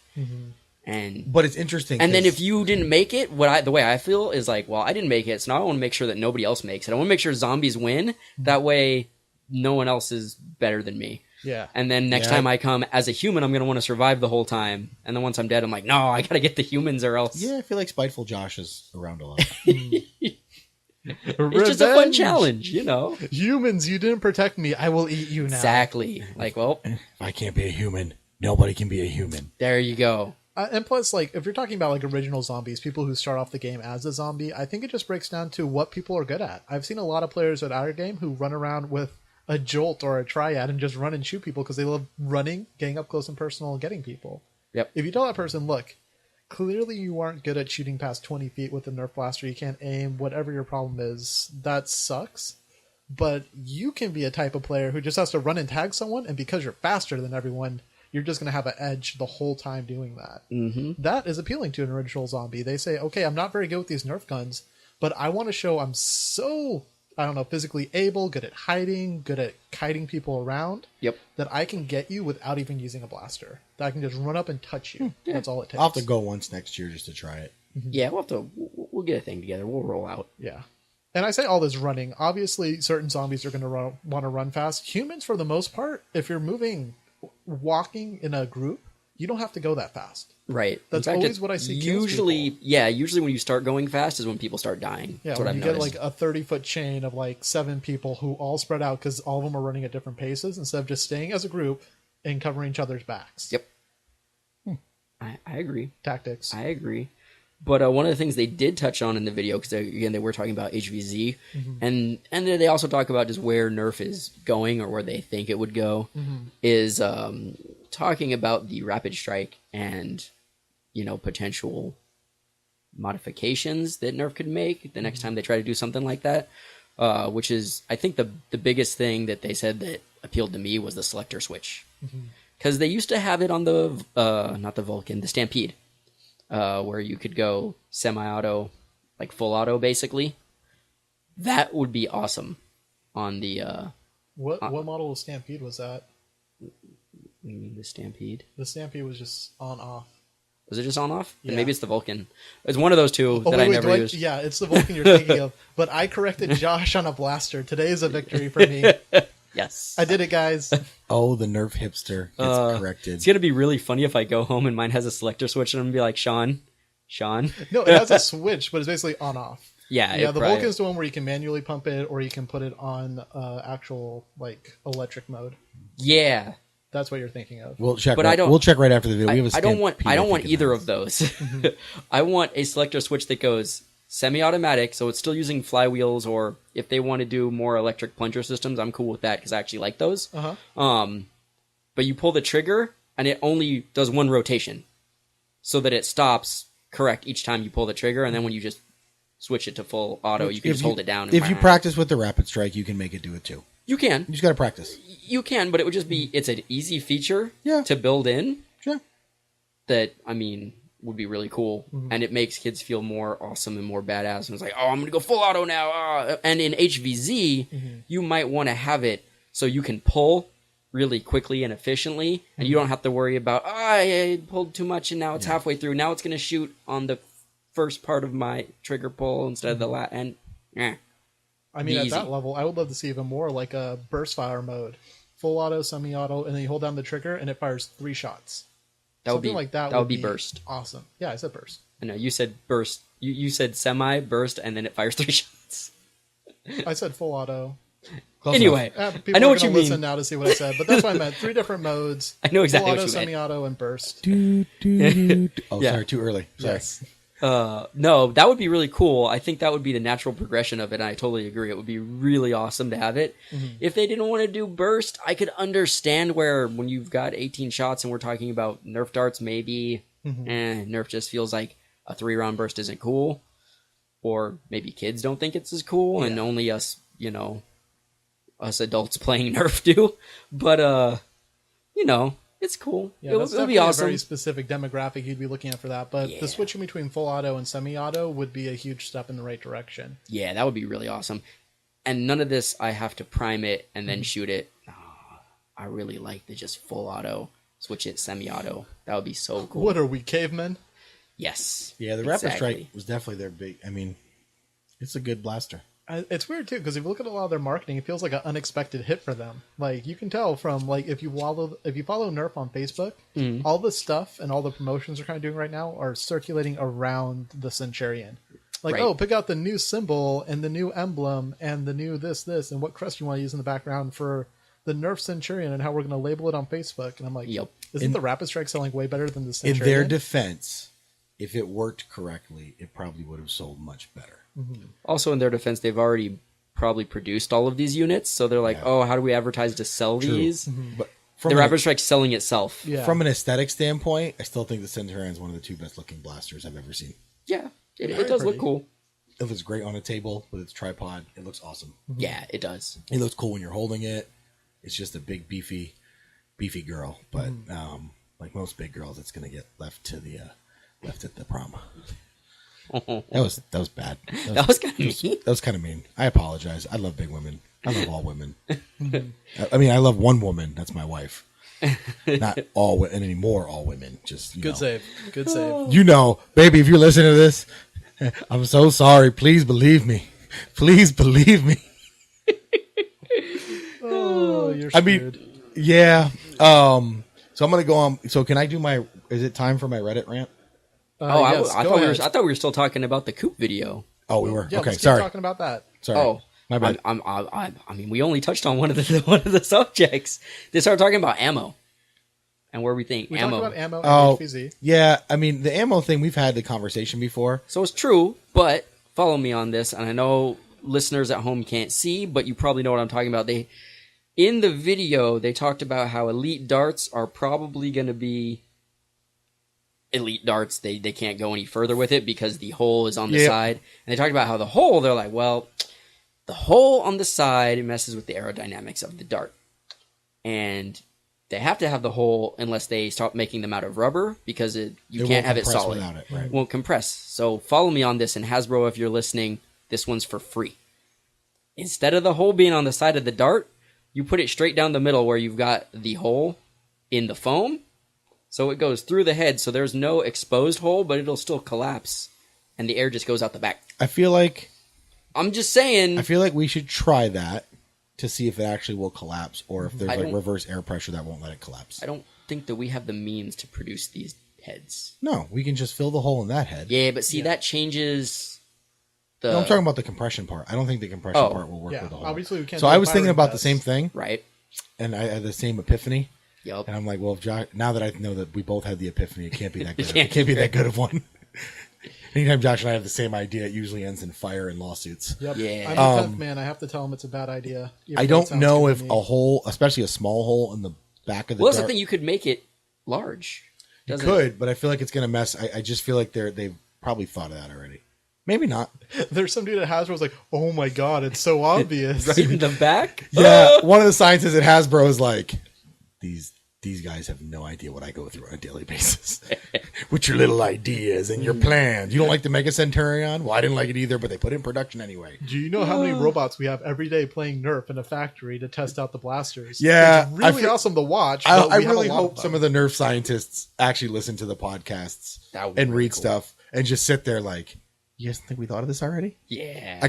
But it's interesting.
And then if you didn't make it, the way I feel is like, well, I didn't make it, so now I want to make sure that nobody else makes it. I want to make sure zombies win. That way, no one else is better than me.
Yeah.
And then next time I come as a human, I'm going to want to survive the whole time. And then once I'm dead, I'm like, no, I got to get the humans or else.
Yeah, I feel like Spiteful Josh is around a lot.
It's just a fun challenge,
Humans, you didn't protect me. I will eat you now.
Exactly. Like, well,
if I can't be a human, nobody can be a human.
There you go.
And plus, like, if you're talking about, like, original zombies, people who start off the game as a zombie, I think it just breaks down to what people are good at. I've seen a lot of players at our game who run around with a jolt or a triad and just run and shoot people because they love running, getting up close and personal, and getting people.
Yep.
If you tell that person, look, clearly you aren't good at shooting past 20 feet with a Nerf blaster, you can't aim, whatever your problem is, that sucks. But you can be a type of player who just has to run and tag someone, and because you're faster than everyone, you're just going to have an edge the whole time doing that.
Mm-hmm.
That is appealing to an original zombie. They say, okay, I'm not very good with these Nerf guns, but I want to show I'm so, physically able, good at hiding, good at kiting people around, that I can get you without even using a blaster. That I can just run up and touch you. That's all it takes.
I'll have to go once next year just to try it.
Yeah, we'll get a thing together. We'll roll out.
Yeah. And I say all this running. Obviously, certain zombies are going to want to run fast. Humans, for the most part, if you're walking in a group, you don't have to go that fast.
Right.
That's always what I see.
Usually when you start going fast is when people start dying.
Yeah,
That's
when
what I've
you
noticed.
get like a 30-foot chain of like 7 people who all spread out because all of them are running at different paces instead of just staying as a group and covering each other's backs.
Yep. I agree.
Tactics.
I agree. But one of the things they did touch on in the video, because again, they were talking about HVZ, and they also talk about just where Nerf is going or where they think it would go, is talking about the Rapid Strike and, potential modifications that Nerf could make the next time they try to do something like that, which is, I think, the biggest thing that they said that appealed to me was the selector switch. Because they used to have it on the, not the Vulcan, the Stampede. Where you could go semi-auto, like full auto, basically. That would be awesome on the...
What model of Stampede was that?
You mean the Stampede?
The Stampede was just on-off.
Was it just on-off?
Yeah.
Then maybe it's the Vulcan. It's one of those two that I never used.
Yeah, it's the Vulcan you're thinking of. But I corrected Josh on a blaster. Today is a victory for me.
Yes.
I did it, guys.
Oh, the Nerf hipster gets corrected.
It's going to be really funny if I go home and mine has a selector switch and I'm going to be like, Sean.
No, it has a switch, but it's basically on-off.
Yeah,
the Vulcan's the one where you can manually pump it or you can put it on actual like electric mode.
Yeah.
That's what you're thinking of.
We'll check.
But
We'll check right after the video. We have a
I don't want
Stampede
either of those. I want a selector switch that goes semi-automatic, so it's still using flywheels, or if they want to do more electric plunger systems, I'm cool with that because I actually like those. But you pull the trigger and it only does one rotation, so that it stops correct each time you pull the trigger, and then when you just switch it to full auto, you can just hold it down.
If you practice with the Rapid Strike, you can make it do it too.
You can.
You just got to practice.
You can, but it would just be, it's an easy feature
Yeah.
to build in.
Sure.
That, would be really cool. And it makes kids feel more awesome and more badass. And it's like, oh, I'm going to go full auto now. And in HVZ, you might want to have it so you can pull really quickly and efficiently. And you don't have to worry about, I pulled too much and now it's halfway through. Now it's going to shoot on the first part of my trigger pull instead of the last. And,
at that level, I would love to see even more like a burst fire mode. Full auto, semi-auto, and then you hold down the trigger and it fires 3 shots.
That would be
like that.
That would be burst.
Awesome. Yeah, I said burst.
I know you said burst. You said semi burst, and then it fires 3 shots.
I said full auto.
Anyway,
people
I know
are
what you
gonna listen
mean
now to see what I said, but that's what I meant. 3 different modes.
I know exactly
full auto,
what you meant.
semi-auto, and burst.
Yeah. Sorry, too early. Sorry.
Yes.
No, that would be really cool. I think that would be the natural progression of it, and I totally agree. It would be really awesome to have it. If they didn't want to do burst, I could understand where when you've got 18 shots and we're talking about Nerf darts, maybe Nerf just feels like a 3-round burst isn't cool. Or maybe kids don't think it's as cool, and only us, us adults playing Nerf do. But, it's cool.
Yeah,
It'll be awesome.
A very specific demographic you'd be looking at for that. But the switching between full auto and semi-auto would be a huge step in the right direction.
Yeah, that would be really awesome. And none of this, I have to prime it and then shoot it. Oh, I really like the just full auto, switch it semi-auto. That would be so cool.
What are we, cavemen?
Yes.
Yeah, the Rapid Strike was definitely their big. It's a good blaster.
It's weird too because if you look at a lot of their marketing, it feels like an unexpected hit for them. Like you can tell from like if you follow Nerf on Facebook, all the stuff and all the promotions they're kind of doing right now are circulating around the Centurion. Like, pick out the new symbol and the new emblem and the new this and what crest you want to use in the background for the Nerf Centurion and how we're going to label it on Facebook. And I'm like, isn't the Rapid Strike selling way better than the Centurion?
In their defense, if it worked correctly, it probably would have sold much better.
Also, in their defense, they've already probably produced all of these units, so they're like, how do we advertise to sell these?
But
the Rapid Strike's selling itself.
Yeah.
From an aesthetic standpoint, I still think the Centurion is one of the 2 best looking blasters I've ever seen.
Yeah, it does look cool.
It looks great on a table with its tripod. It looks awesome.
Yeah, it does.
It looks cool when you're holding it. It's just a big, beefy girl. But like most big girls, it's going to get left at the prom. That was bad.
That was kind of mean.
That was kind of mean. I apologize. I love big women. I love all women. I love one woman. That's my wife. Not all and anymore all women. Just
Good save. Good save.
You know, baby, if you're listening to this, I'm so sorry. Please believe me. Please believe me.
Oh, you're
I
screwed.
mean, yeah. So I'm gonna go on. So can I do my? Is it time for my Reddit rant?
Yes,
I
go
thought
ahead.
I thought we were still talking about the Coop video.
Oh, we were.
Yeah,
Okay,
let's keep
sorry.
talking about that.
Sorry.
Oh,
my bad.
I mean, we only touched on one of the subjects. They started talking about ammo and where we think
We
ammo.
talked about ammo and
Oh,
HVZ.
yeah. I mean, the ammo thing. We've had the conversation before.
So it's true, but follow me on this. And I know listeners at home can't see, but you probably know what I'm talking about. In the video, they talked about how elite darts are probably going to be elite darts. They can't go any further with it because the hole is on the side. And they talked about how the hole, they're like, well, the hole on the side messes with the aerodynamics of the dart. And they have to have the hole unless they start making them out of rubber because you can't have it solid.
Without it, right?
It won't compress. So follow me on this. And Hasbro, if you're listening, this one's for free. Instead of the hole being on the side of the dart, you put it straight down the middle where you've got the hole in the foam. So it goes through the head, so there's no exposed hole, but it'll still collapse. And the air just goes out the back.
I feel like
I'm just saying.
we should try that to see if it actually will collapse or if there's like reverse air pressure that won't let it collapse.
I don't think that we have the means to produce these heads.
No, we can just fill the hole in that head.
Yeah, but see, that changes the...
No, I'm talking about the compression part. I don't think the compression part will work with the hole.
Obviously we can't.
So
do
I
a
was thinking
firing
about the
test.
same thing,
Right.
and I had the same epiphany.
Yep.
And I'm like, well, if Josh, now that I know that we both had the epiphany, it can't be that good.
can't
It can't be that good of one. Anytime Josh and I have the same idea, it usually ends in fire and lawsuits.
Yep.
Yeah.
I'm the 10th man. I have to tell him it's a bad idea. even
I
though it
don't
sounds
know
good
if
to me.
a hole, especially a small hole in the back of the
Well, that's
dart,
the thing. You could make it large.
you
Doesn't
could, but I feel like it's going to mess. I just feel like they've probably thought of that already. Maybe not.
There's some dude at Hasbro was like, "Oh my god, it's so obvious."
in the back?
Yeah, one of the scientists at Hasbro is like, these guys have no idea what I go through on a daily basis. With your little ideas and your plans. You don't like the Mega Centurion? Well, I didn't like it either, but they put it in production anyway.
Do you know how many robots we have every day playing Nerf in a factory to test out the blasters?
Yeah,
it's really awesome to watch.
I
but we have
really
a lot
hope
them.
some of the Nerf scientists actually listen to the podcasts
That would be
and
really
read
cool.
stuff and just sit there like, you guys think we thought of this already?
Yeah.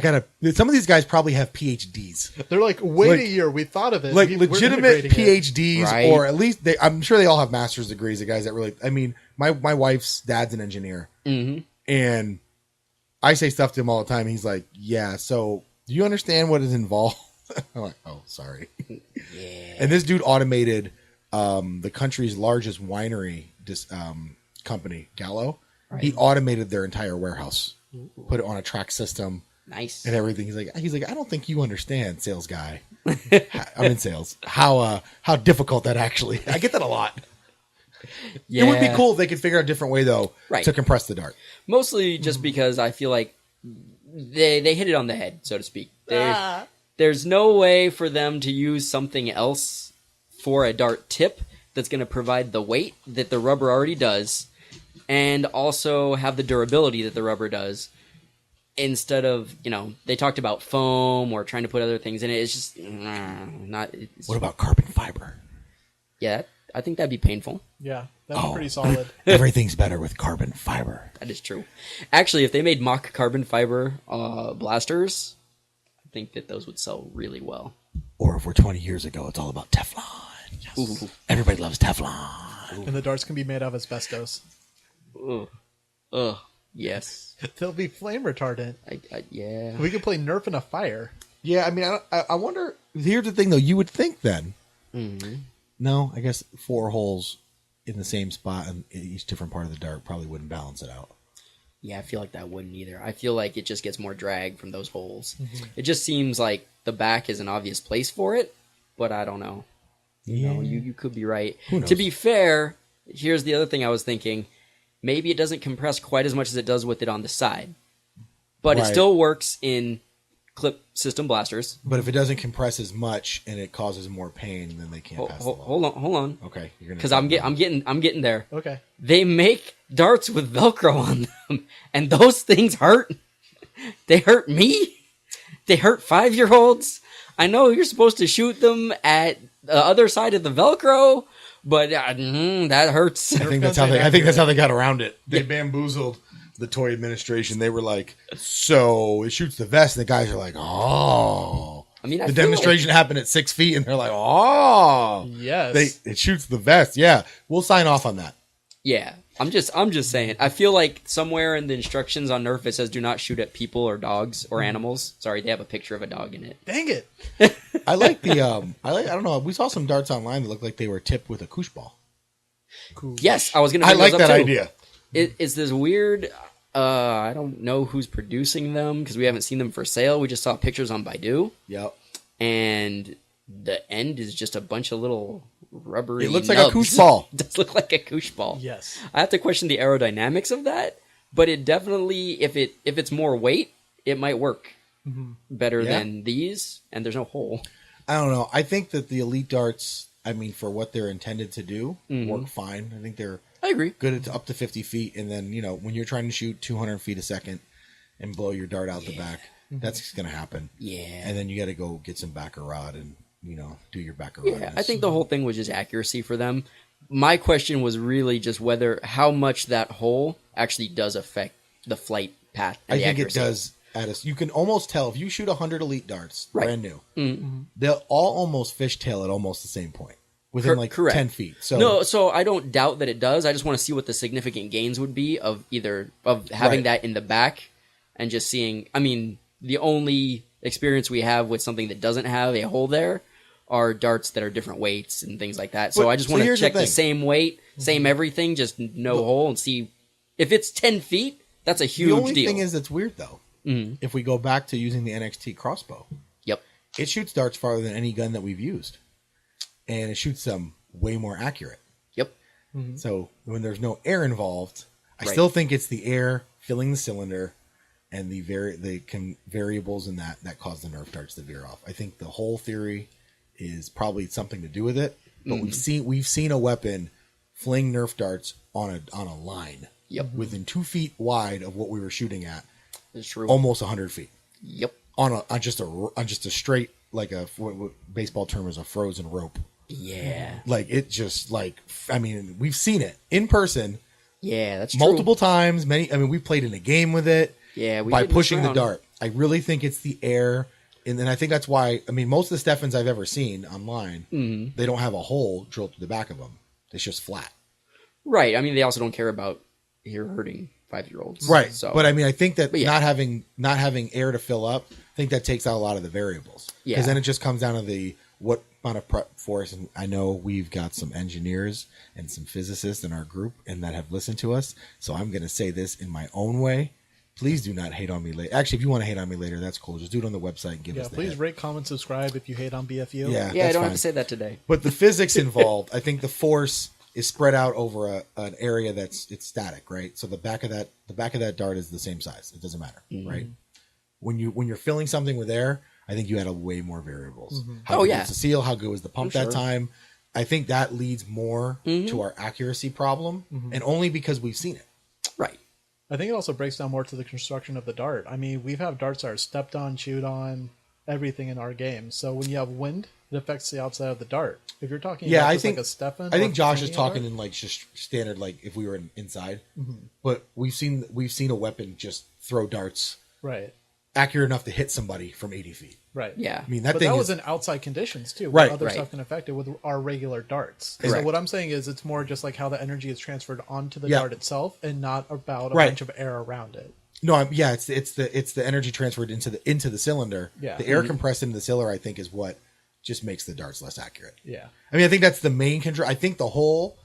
Some of these guys probably have PhDs.
They're like, wait
Like-
a year, we thought of it.
Like
We're
legitimate
integrating it.
PhDs,
Right.
or at least I'm sure they all have master's degrees. The guys that really, I mean, my wife's dad's an engineer, and I say stuff to him all the time. He's like, "Yeah, so do you understand what is involved?" I'm like, "Oh, sorry."
Yeah.
And this dude automated the country's largest winery company, Gallo.
Right.
He automated their entire warehouse, put it on a track system
Nice.
and everything. He's like, I don't think you understand, sales guy. I'm in sales. How difficult that actually. I get that a lot.
Yeah.
It would be cool if they could figure out a different way though
Right.
to compress the dart.
Mostly just because I feel like they hit it on the head, so to speak. There's no way for them to use something else for a dart tip that's going to provide the weight that the rubber already does, and also have the durability that the rubber does. Instead of, they talked about foam or trying to put other things in it. It's just not.
What about carbon fiber?
Yeah, I think that'd be painful.
Yeah, that'd be pretty solid.
Everything's better with carbon fiber.
That is true. Actually, if they made mock carbon fiber blasters, I think that those would sell really well.
Or if we're 20 years ago, it's all about Teflon. Yes.
Ooh.
Everybody loves Teflon.
And the darts can be made out of asbestos.
Ugh. Yes.
They'll be flame retardant.
Yeah.
We could play Nerf in a fire.
Yeah, I mean, I wonder. Here's the thing, though. You would think then.
Mm-hmm.
No, I guess 4 holes in the same spot in each different part of the dart probably wouldn't balance it out.
Yeah, I feel like that wouldn't either. I feel like it just gets more drag from those holes. It just seems like the back is an obvious place for it, but I don't know. You could be right.
Who knows?
To be fair, here's the other thing I was thinking. Maybe it doesn't compress quite as much as it does with it on the side. But it
Right.
still works in clip system blasters.
But if it doesn't compress as much and it causes more pain, then they can't pass the law.
Hold on.
Okay, you're gonna.
Because I'm getting there.
Okay.
They make darts with Velcro on them, and those things hurt. They hurt me. They hurt 5-year-olds. I know you're supposed to shoot them at the other side of the Velcro, But that hurts.
I think that's how they got around it. They bamboozled the toy administration. They were like, so it shoots the vest, and the guys are like, oh.
I mean,
the demonstration happened at 6 feet, and they're like, oh.
Yes.
It shoots the vest. Yeah, we'll sign off on that.
Yeah, I'm just saying. I feel like somewhere in the instructions on Nerf it says do not shoot at people or dogs or animals. Sorry, they have a picture of a dog in it.
Dang it.
I like the I don't know. We saw some darts online that looked like they were tipped with a koosh ball.
Cool.
Yes, I was going to.
I like that
too.
idea.
It's this weird. I don't know who's producing them because we haven't seen them for sale. We just saw pictures on Baidu.
Yep.
And the end is just a bunch of little rubbery.
It looks like
nubs.
a koosh ball.
It does look like a koosh ball.
Yes.
I have to question the aerodynamics of that, but it definitely, if it's more weight, it might work better than these. And there's no hole.
I don't know. I think that the elite darts, I mean, for what they're intended to do, work fine. I think they're
I agree.
good at up to 50 feet. And then, when you're trying to shoot 200 feet a second and blow your dart out the back, that's going to happen.
Yeah.
And then you got to go get some backer rod and, do your backer rod.
Yeah, I think the whole thing was just accuracy for them. My question was really just how much that hole actually does affect the flight path. And
I think accuracy. It does. You can almost tell if you shoot 100 elite darts, brand new, they'll all almost fishtail at almost the same point. Within
correct.
10 feet. So
I don't doubt that it does. I just want to see what the significant gains would be of having that in the back and just seeing. I mean, the only experience we have with something that doesn't have a hole there are darts that are different weights and things like that. So I just want to check the same weight, same everything, just no hole, and see if it's 10 feet. That's a huge deal.
The only thing is that's weird though. If we go back to using the NXT crossbow, it shoots darts farther than any gun that we've used. And it shoots them way more accurate.
Yep.
So when there's no air involved, I still think it's the air filling the cylinder and the variables in that cause the Nerf darts to veer off. I think the whole theory is probably something to do with it. But we've seen a weapon fling Nerf darts on a line.
Yep.
Within 2 feet wide of what we were shooting at.
It's true.
Almost 100 feet.
Yep.
On just a straight, like what baseball term is a frozen rope.
Yeah.
We've seen it in person.
Yeah, that's true.
Multiple times. We played in a game with it.
Yeah,
by pushing the dart. I really think it's the air. And then I think that's why, most of the Steffens I've ever seen online, they don't have a hole drilled through the back of them. It's just flat.
Right. They also don't care about hurting 5-year-olds.
Right.
So.
But I think that not having air to fill up, I think that takes out a lot of the variables.
Yeah.
Because then it just comes down to what amount of prep force. And I know we've got some engineers and some physicists in our group and that have listened to us. So I'm going to say this in my own way. Please do not hate on me later. Actually, if you want to hate on me later, that's cool. Just do it on the website and give us the
please
hit.
rate, comment, subscribe if you hate on BFU.
Yeah,
I don't have to say that today.
But the physics involved, I think the force is spread out over an area it's static, right? So the back of that dart is the same size. It doesn't matter, right? When you're filling something with air, I think you add way more variables. How good was the seal? How good was the pump that time? I think that leads more to our accuracy problem, and only because we've seen it.
Right.
I think it also breaks down more to the construction of the dart. We've had darts that are stepped on, chewed on, everything in our game. So when you have wind, it affects the outside of the dart. If you're talking about like a Steffen,
I think Josh is talking in just standard, like if we were inside. But we've seen a weapon just throw darts accurate enough to hit somebody from 80 feet.
Right.
Yeah.
That was in outside conditions too. Where other stuff can affect it with our regular darts. So what I'm saying is it's more just like how the energy is transferred onto the dart itself and not about a bunch of air around it.
No, it's the energy transferred into the cylinder. Yeah. The air compressed into the cylinder, I think, is what just makes the darts less accurate.
Yeah.
I think that's the main control. I think the hole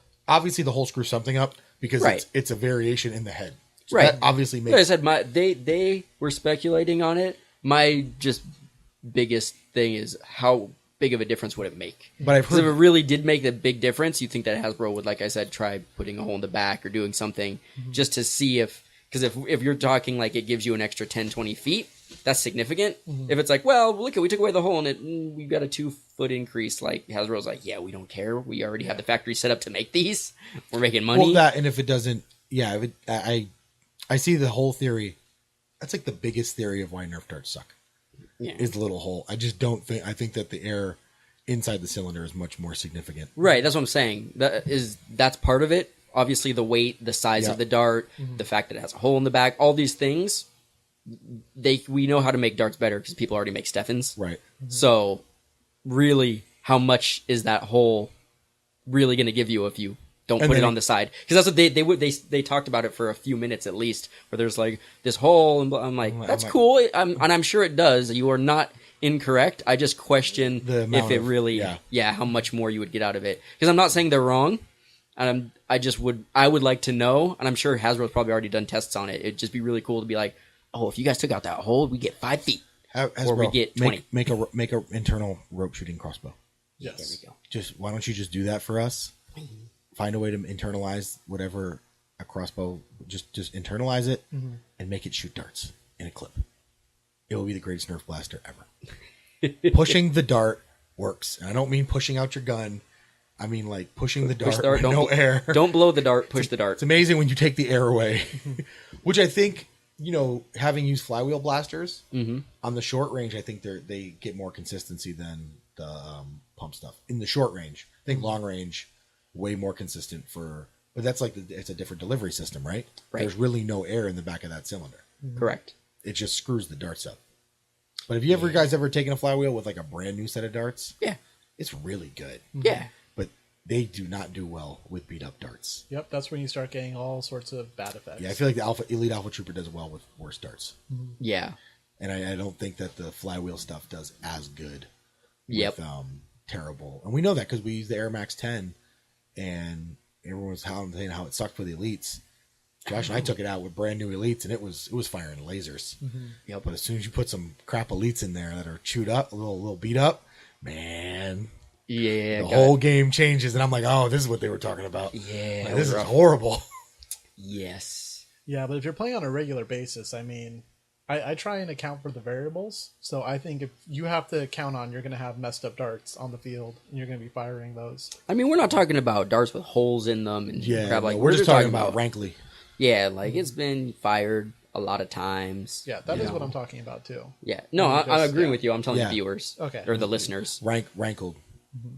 screws something up because it's a variation in the head. So that obviously makes.
Like I said, they were speculating on it. My just biggest thing is how big of a difference would it make?
But
if it really did make a big difference, you think that Hasbro would, like I said, try putting a hole in the back or doing something just to see because if you're talking like it gives you an extra 10, 20 feet, that's significant. If it's like, well, look, we took away the hole and we've got a 2-foot increase, like Hasbro's like, yeah, we don't care. We already have the factory set up to make these. We're making money.
Well, and if it doesn't, I see the whole theory. That's like the biggest theory of why Nerf darts suck. Yeah. Is the little hole. I just don't think. I think that the air inside the cylinder is much more significant.
Right, that's what I'm saying. That's part of it. Obviously, the weight, the size of the dart, the fact that it has a hole in the back, all these things. We know how to make darts better because people already make Steffens.
Right.
So, really, how much is that hole really going to give you if you don't put it on the side? Because that's what they talked about it for a few minutes at least, where there's like this hole, and I'm like, that's cool, and I'm sure it does. You are not incorrect. I just question if it really, how much more you would get out of it. Because I'm not saying they're wrong, and I would like to know, and I'm sure Hasbro's probably already done tests on it. It'd just be really cool to be like, oh, if you guys took out that hole, we get 5 feet. Or we get 20.
Make a internal rope shooting crossbow.
Yes.
There we go.
Just why don't you just do that for us? Find a way to internalize whatever a crossbow. Just internalize it and make it shoot darts in a clip. It will be the greatest Nerf blaster ever. Pushing the dart works, and I don't mean pushing out your gun. I mean like pushing the dart with no air.
Don't blow the dart. Push the dart.
It's amazing when you take the air away, which I think. Having used flywheel blasters on the short range, I think they get more consistency than the pump stuff. In the short range, I think long range, way more consistent but that's like it's a different delivery system, right? There's really no air in the back of that cylinder.
Correct.
It just screws the darts up. But have you guys ever taken a flywheel with like a brand new set of darts?
Yeah.
It's really good.
Yeah.
But they do not do well with beat up darts.
Yep, that's when you start getting all sorts of bad effects.
Yeah, I feel like the Elite Alpha Trooper does well with worse darts.
Yeah.
And I don't think that the flywheel stuff does as good
Yep.
with terrible. And we know that because we use the Air Max 10 and everyone was saying how it sucked for the Elites. Josh and I took it out with brand new Elites and it was firing lasers. Yep. But as soon as you put some crap Elites in there that are chewed up, a little beat up, man...
Yeah,
the whole game changes, and I'm like, "Oh, this is what they were talking about."
Yeah,
this is horrible.
Yes.
Yeah, but if you're playing on a regular basis, I mean, I try and account for the variables. So I think if you have to count on, you're going to have messed up darts on the field, and you're going to be firing those.
I mean, we're not talking about darts with holes in them and crap like.
We're just talking about rankly.
Yeah, like it's been fired a lot of times.
Yeah, that is what I'm talking about too.
Yeah, no, I'm agreeing with you. I'm telling the viewers, or the listeners,
rankled.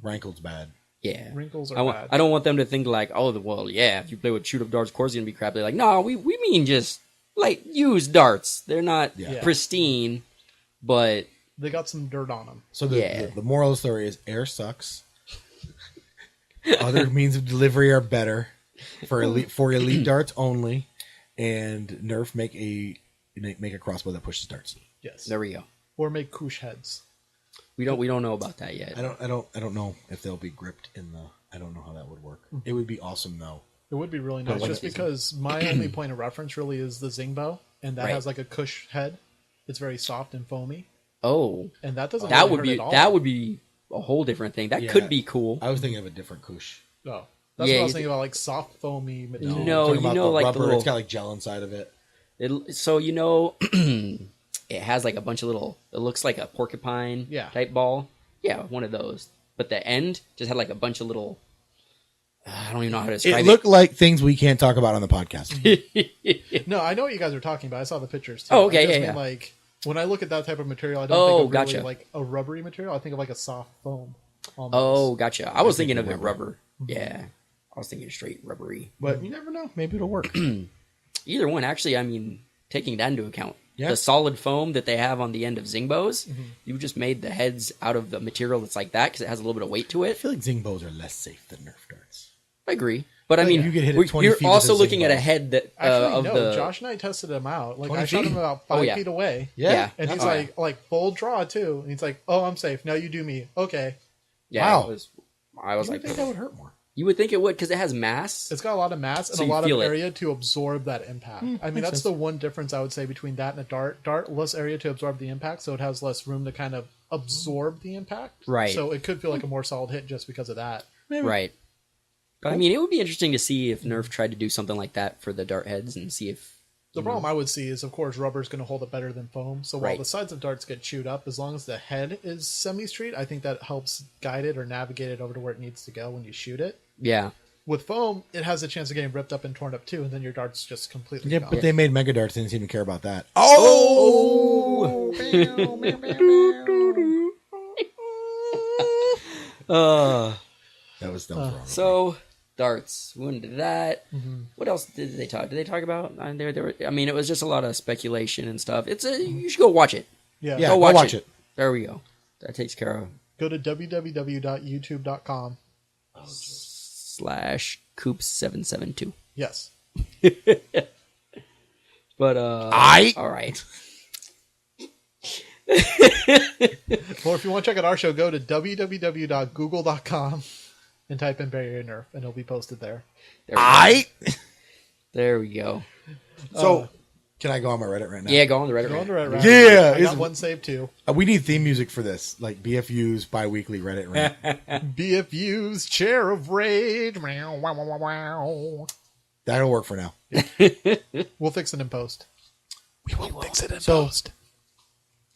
Rankled's bad.
Yeah,
wrinkles are bad.
I don't want them to think like, oh, well, yeah, if you play with shoot up darts, of course it's gonna be crap. They're like, no, we mean just like used darts. They're not pristine, but
they got some dirt on them.
So the moral of the story is air sucks. Other means of delivery are better for elite darts only, and Nerf make a crossbow that pushes darts.
Yes,
there we go.
Or make koosh heads.
We don't know about that yet.
I don't know if they'll be gripped in the. I don't know how that would work. It would be awesome though.
It would be really nice, just because my only point of reference really is the Zing bow, and that has like a cush head. It's very soft and foamy.
Oh,
and that doesn't.
That
really
would
hurt
be
at all.
that would be a whole different thing. That could be cool.
I was thinking of a different cush.
Oh, that's what I was thinking about, like soft foamy material.
No, you know, like
rubber.
the little,
it's got like gel inside of it.
So it has like a bunch of little. It looks like a porcupine type ball. Yeah, one of those. But the end just had like a bunch of little. I don't even know how to describe it.
It looked like things we can't talk about on the podcast.
No, I know what you guys are talking about. I saw the pictures too.
Oh, okay,
mean, like when I look at that type of material, I don't think of really like a rubbery material. I think of like a soft foam. Almost.
Oh, gotcha. I was thinking of it rubber. Yeah, I was thinking straight rubbery.
But you never know. Maybe it'll work.
Either one, actually. I mean, taking that into account. Yeah. The solid foam that they have on the end of Zingbows, you just made the heads out of the material that's like that because it has a little bit of weight to it.
I feel like Zingbows are less safe than Nerf darts.
I agree. But I mean,
you get hit at 20
you're
feet
also looking at a head that
Actually, no, Josh and I tested him out. Like I shot him about 5 feet away.
Yeah.
And he's like full draw too. And he's like, "Oh, I'm safe. Now you do me." Okay.
Yeah.
Wow.
I was
like, think that would hurt more.
You would think it would because it has mass.
It's got a lot of mass and a lot of area to absorb that impact. I mean, that's the one difference I would say between that and a dart. Dart, less area to absorb the impact, so it has less room to kind of absorb the impact.
Right.
So it could feel like a more solid hit just because of that.
Maybe.
Right. But I mean, it would be interesting to see if Nerf tried to do something like that for the dart heads and see if...
The problem I would see is, of course, rubber is going to hold it better than foam. So while the sides of darts get chewed up, as long as the head is semi-straight, I think that helps guide it or navigate it over to where it needs to go when you shoot it.
Yeah.
With foam, it has a chance of getting ripped up and torn up too, and then your dart's just completely gone.
But they made Mega Darts and didn't seem to care about that. Oh! That was wrong.
So darts. We went into that. What else did they talk? Did they talk about? I mean, it was just a lot of speculation and stuff. You should go watch it.
Yeah.
Yeah, go watch it.
There we go. That takes care of.
Go to www.youtube.com.
/Coops772.
Yes.
But all right.
Or if you want to check out our show, go to www.google.com and type in Barrier Nerf, and it'll be posted there.
There we go.
So, can I go on my Reddit right now?
Yeah, go on the Reddit.
Go on the Reddit.
Yeah,
I got one saved too.
We need theme music for this, like BFU's bi-weekly Reddit rant.
BFU's Chair of Rage. Wow, wow, wow, wow.
That'll work for now.
We'll fix it in post.
We will fix it in
post.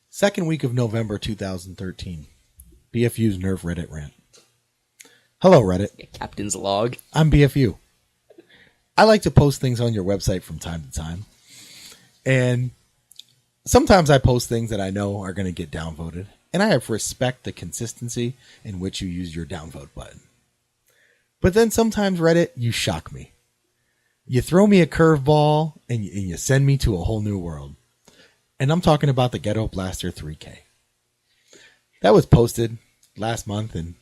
Second week of November 2013. BFU's Nerf Reddit rant. Hello, Reddit.
Captain's log.
I'm BFU. I like to post things on your website from time to time. And sometimes I post things that I know are going to get downvoted. And I have respect the consistency in which you use your downvote button. But then sometimes, Reddit, you shock me. You throw me a curveball and you send me to a whole new world. And I'm talking about the Ghetto Blaster 3K. That was posted last month, and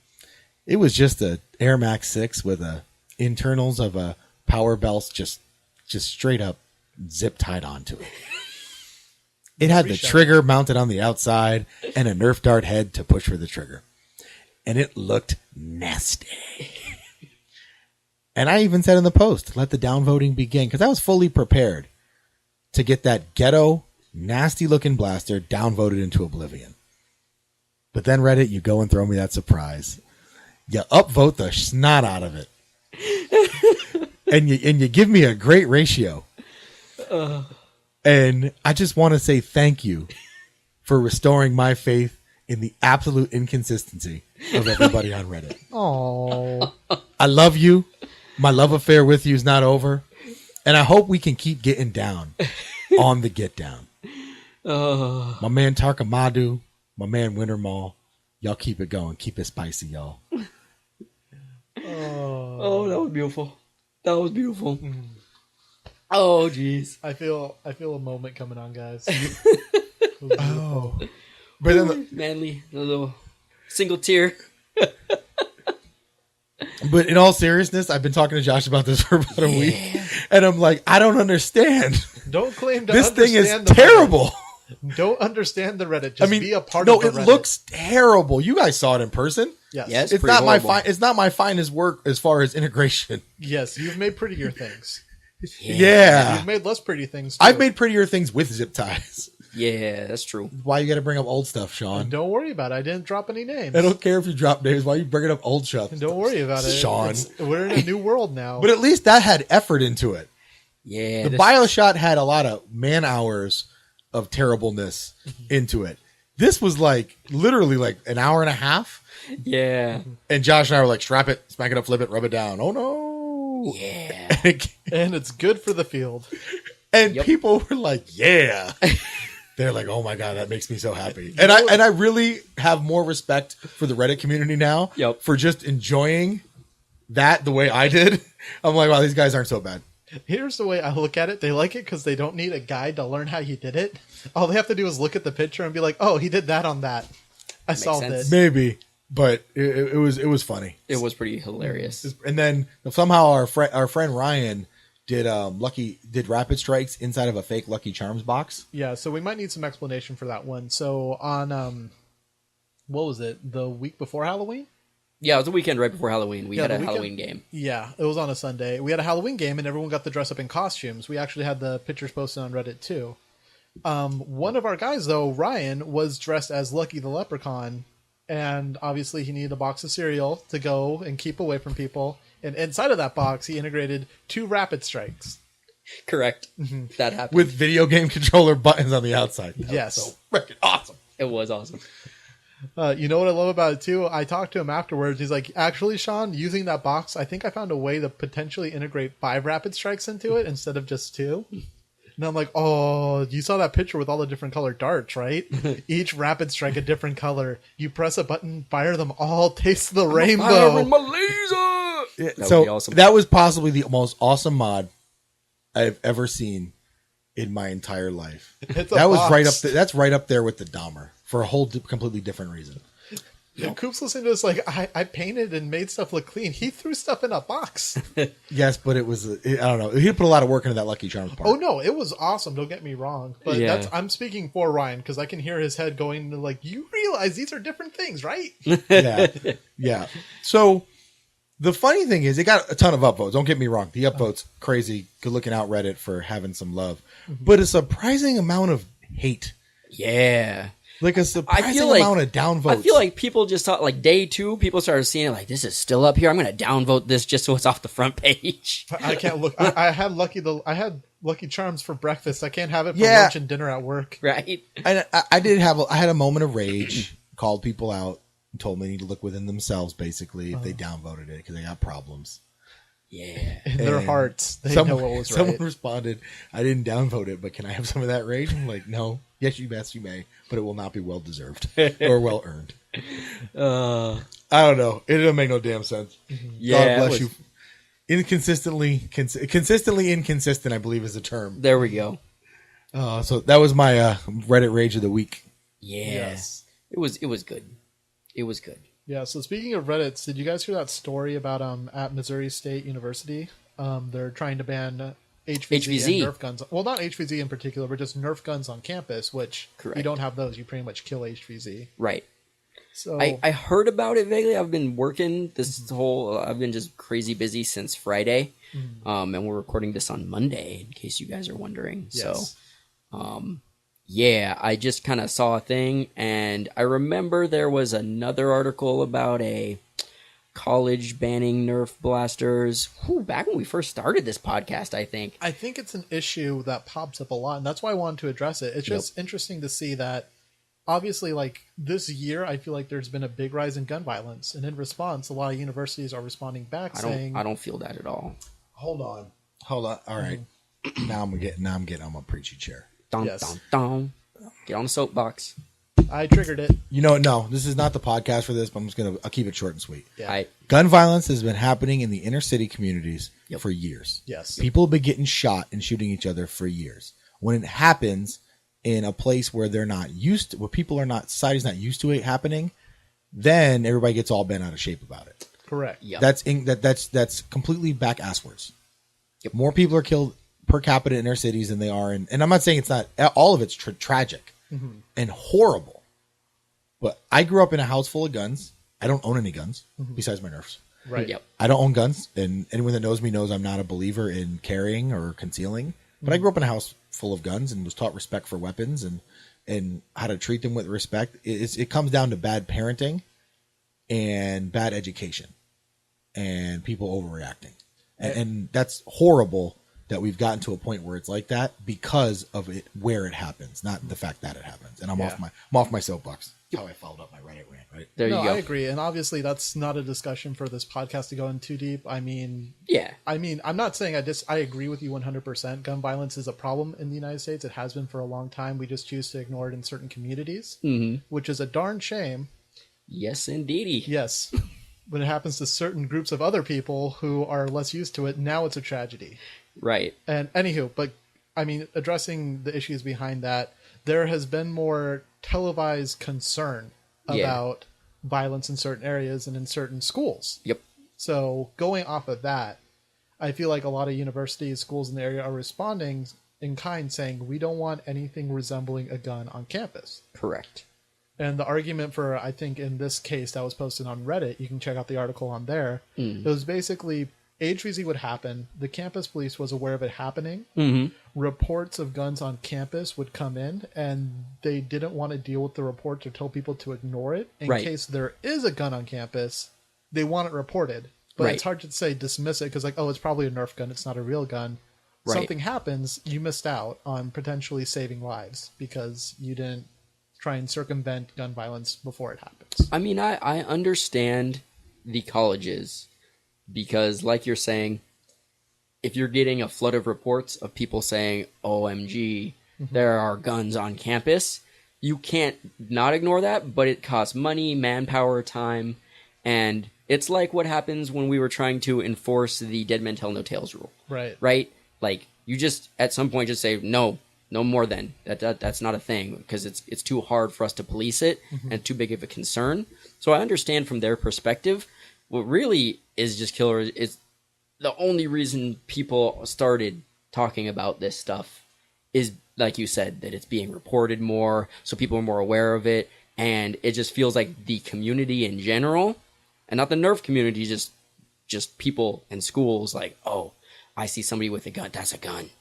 it was just a Air Max 6 with internals of a power belt just straight up zip tied onto it. It had the trigger mounted on the outside and a Nerf dart head to push for the trigger. And it looked nasty. And I even said in the post, let the downvoting begin, because I was fully prepared to get that ghetto, nasty-looking blaster downvoted into oblivion. But then, Reddit, you go and throw me that surprise. You upvote the snot out of it. and you give me a great ratio. And I just want to say thank you for restoring my faith in the absolute inconsistency of everybody on Reddit.
Oh,
I love you. My love affair with you is not over. And I hope we can keep getting down on the get down. My man Tarkamadu, my man Wintermall, y'all keep it going. Keep it spicy, y'all.
Oh, that was beautiful. That was beautiful. Oh, jeez.
I feel a moment coming on, guys.
Oh, but then
Manly, a little single tear.
but in all seriousness, I've been talking to Josh about this for about a week, and I'm like, I don't understand.
Don't claim to
this thing is
understand the
terrible.
Reddit. Don't understand the Reddit. Just be a part of the Reddit.
No, it looks terrible. You guys saw it in person.
Yes.
It's not horrible. It's not my finest work as far as integration.
Yes, you've made prettier things.
Yeah.
You've made less pretty things, too.
I've made prettier things with zip ties.
Yeah, that's true.
Why you got to bring up old stuff, Sean?
Don't worry about it. I didn't drop any names.
I don't care if you drop names. Why are you bringing up old stuff?
Don't worry about it.
Sean.
We're in a new world now.
But at least that had effort into it.
Yeah.
The BioShot had a lot of man hours of terribleness into it. This was like literally like an hour and a half.
Yeah.
And Josh and I were like, strap it, smack it up, flip it, rub it down. Oh no.
Yeah.
And it's good for the field.
And people were like, yeah. They're like, oh my God, that makes me so happy. And I really have more respect for the Reddit community now for just enjoying that the way I did. I'm like, wow, these guys aren't so bad.
Here's the way I look at it. They like it because they don't need a guide to learn how you did it. All they have to do is look at the picture and be like, oh, he did that on that. I solved it.
Maybe, but it was funny.
It was pretty hilarious.
And then somehow our friend Ryan did rapid strikes inside of a fake Lucky Charms box.
Yeah, so we might need some explanation for that one. So on what was it? The week before Halloween?
Yeah, it was the weekend right before Halloween. We had a Halloween game.
Yeah, it was on a Sunday. We had a Halloween game, and everyone got to dress up in costumes. We actually had the pictures posted on Reddit, too. One of our guys, though, Ryan, was dressed as Lucky the Leprechaun, and obviously he needed a box of cereal to go and keep away from people. And inside of that box, he integrated 2 rapid strikes.
Correct. That happened.
With video game controller buttons on the outside.
Yes.
So freaking awesome.
It was awesome.
You know what I love about it too? I talked to him afterwards. He's like, actually, Sean, using that box, I think I found a way to potentially integrate 5 rapid strikes into it instead of just 2. And I'm like, oh, you saw that picture with all the different colored darts, right? Each rapid strike a different color. You press a button, fire them all, taste the rainbow.
Firing my laser!
Yeah,
That
so
would be awesome.
that was possibly the most awesome mod I've ever seen in my entire life.
It's a
That was
box.
right up. That's right up there with the Dahmer for a whole completely different reason.
And Coop's listening to this like, I painted and made stuff look clean. He threw stuff in a box.
Yes, but it was. I don't know. He put a lot of work into that Lucky Charms part.
Oh no, it was awesome. Don't get me wrong, but
Yeah.
I'm speaking for Ryan because I can hear his head going like, you realize these are different things, right?
Yeah, yeah. So the funny thing is, it got a ton of upvotes. Don't get me wrong. The upvotes crazy. Good looking out Reddit for having some love, but a surprising amount of hate.
Yeah.
Like a surprising amount of downvotes.
I feel like people just thought, like, day 2, people started seeing it like, this is still up here. I'm going to downvote this just so it's off the front page.
I can't look. I had Lucky Charms for breakfast. I can't have it for
Yeah.
lunch and dinner at work.
Right?
I had a moment of rage. Called people out. Told them they need to look within themselves. Basically, if they downvoted it because they got problems.
Yeah.
In their
And
hearts, they know what was
Someone
right.
responded, "I didn't downvote it, but can I have some of that rage?" I'm like, "No, yes, you may, but it will not be well deserved or well earned." I don't know. It didn't make no damn sense.
Yeah,
God bless you. Consistently inconsistent, I believe, is the term.
There we go.
So that was my Reddit rage of the week.
Yeah.
Yes.
It was good. It was good.
Yeah. So speaking of Reddits, did you guys hear that story about at Missouri State University? They're trying to ban HVZ and Nerf guns. Well, not HVZ in particular, but just Nerf guns on campus. Which
Correct.
you don't have those, you pretty much kill HVZ.
Right.
So
I heard about it vaguely. I've been working I've been just crazy busy since Friday. And we're recording this on Monday, in case you guys are wondering.
yes.
So, yeah, I just kind of saw a thing, and I remember there was another article about a college banning Nerf blasters. Back when we first started this podcast, I think.
I think it's an issue that pops up a lot, and that's why I wanted to address it. It's just interesting to see that, obviously, like, this year, I feel like there's been a big rise in gun violence, and in response, a lot of universities are responding back saying...
I don't feel that at all.
Hold on. All right. Now I'm getting on my preachy chair.
Dun,
Yes.
dun, dun. Get on the soapbox.
I triggered it.
You know, no, this is not the podcast for this, but I'll keep it short and sweet.
Yeah.
Gun violence has been happening in the inner city communities for years.
Yes.
People have been getting shot and shooting each other for years. When it happens in a place where they're not used to, where people are not, society's not used to it happening, then everybody gets all bent out of shape about it.
Correct.
Yep.
That's completely back asswards.
Yep.
More people are killed per capita in their cities than they are in, and I'm not saying it's not, all of it's tragic and horrible. But I grew up in a house full of guns. I don't own any guns besides my Nerfs.
Right.
Yep.
I don't own guns, and anyone that knows me knows I'm not a believer in carrying or concealing. But I grew up in a house full of guns and was taught respect for weapons and how to treat them with respect. It comes down to bad parenting and bad education and people overreacting. And that's horrible that we've gotten to a point where it's like that because of it, where it happens, not the fact that it happens. And I'm off my soapbox. That's how I followed up my Reddit rant, right?
There
No,
you go.
I agree. And obviously that's not a discussion for this podcast to go in too deep. I mean,
Yeah.
I'm not saying I agree with you 100%. Gun violence is a problem in the United States. It has been for a long time. We just choose to ignore it in certain communities, which is a darn shame.
Yes, indeedy.
Yes. When it happens to certain groups of other people who are less used to it, now it's a tragedy.
Right.
And anywho, but I mean, addressing the issues behind that, there has been more televised concern about violence in certain areas and in certain schools.
Yep.
So going off of that, I feel like a lot of universities, schools in the area are responding in kind, saying we don't want anything resembling a gun on campus.
Correct.
And the argument for, I think in this case that was posted on Reddit, you can check out the article on there. It was basically HVZ would happen. The campus police was aware of it happening. Reports of guns on campus would come in, and they didn't want to deal with the reports or tell people to ignore it. In case there is a gun on campus, they want it reported. But it's hard to say dismiss it because, like, oh, it's probably a Nerf gun. It's not a real gun.
Right.
Something happens, you missed out on potentially saving lives because you didn't try and circumvent gun violence before it happens.
I mean, I understand the colleges because, like you're saying, if you're getting a flood of reports of people saying, OMG, there are guns on campus, you can't not ignore that, but it costs money, manpower, time, and it's like what happens when we were trying to enforce the Dead Men Tell No Tales rule. Right? Like, you just, at some point, just say, no more then. That's not a thing, because it's too hard for us to police it, and too big of a concern. So I understand from their perspective. What really is just killer is the only reason people started talking about this stuff is, like you said, that it's being reported more, so people are more aware of it, and it just feels like the community in general, and not the Nerf community, just people in schools, like, oh, I see somebody with a gun, that's a gun.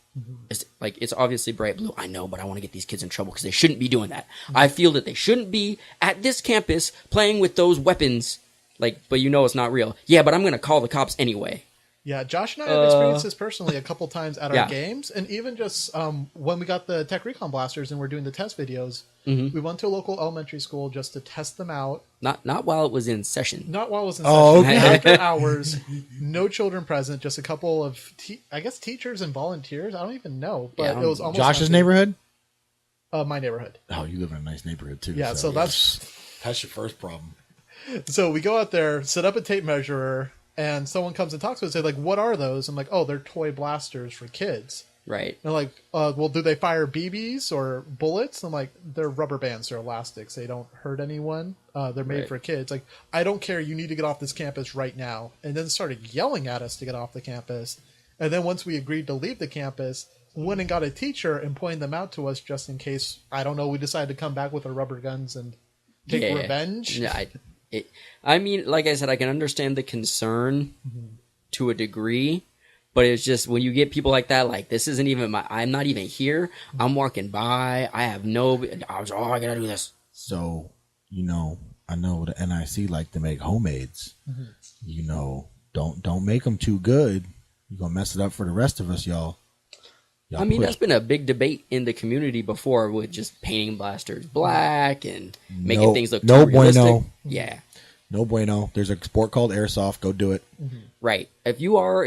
It's obviously bright blue, I know, but I want to get these kids in trouble because they shouldn't be doing that. I feel that they shouldn't be at this campus playing with those weapons, but it's not real. Yeah, but I'm going to call the cops anyway.
Yeah, Josh and I have experienced this personally a couple times at our games, and even just when we got the Tech Recon blasters and we're doing the test videos, we went to a local elementary school just to test them out.
Not while it was in session.
Not while it was in session. Okay. After hours, no children present, just a couple of, teachers and volunteers. I don't even know, but it was almost
Josh's
empty.
Neighborhood?
My neighborhood.
Oh, you live in a nice neighborhood too.
Yeah, so that's
your first problem.
So we go out there, set up a tape measure, and someone comes and talks to us and say, like, what are those? I'm like, oh, they're toy blasters for kids.
Right.
And they're like, well, do they fire BBs or bullets? I'm like, they're rubber bands, they're elastics. They don't hurt anyone. They're made for kids. Like, I don't care. You need to get off this campus right now. And then started yelling at us to get off the campus. And then once we agreed to leave the campus, went and got a teacher and pointed them out to us just in case, I don't know, we decided to come back with our rubber guns and take revenge.
Yeah, I mean, like I said, I can understand the concern to a degree, but it's just when you get people like that, like, this isn't even I'm not even here. I'm walking by. I have I gotta do this.
So, I know the NIC like to make homemades. Don't make them too good. You're gonna mess it up for the rest of us, y'all.
I mean, that's been a big debate in the community before with just painting blasters black and making things look too realistic.
Bueno.
Yeah.
No bueno. There's a sport called airsoft. Go do it.
Right. If you are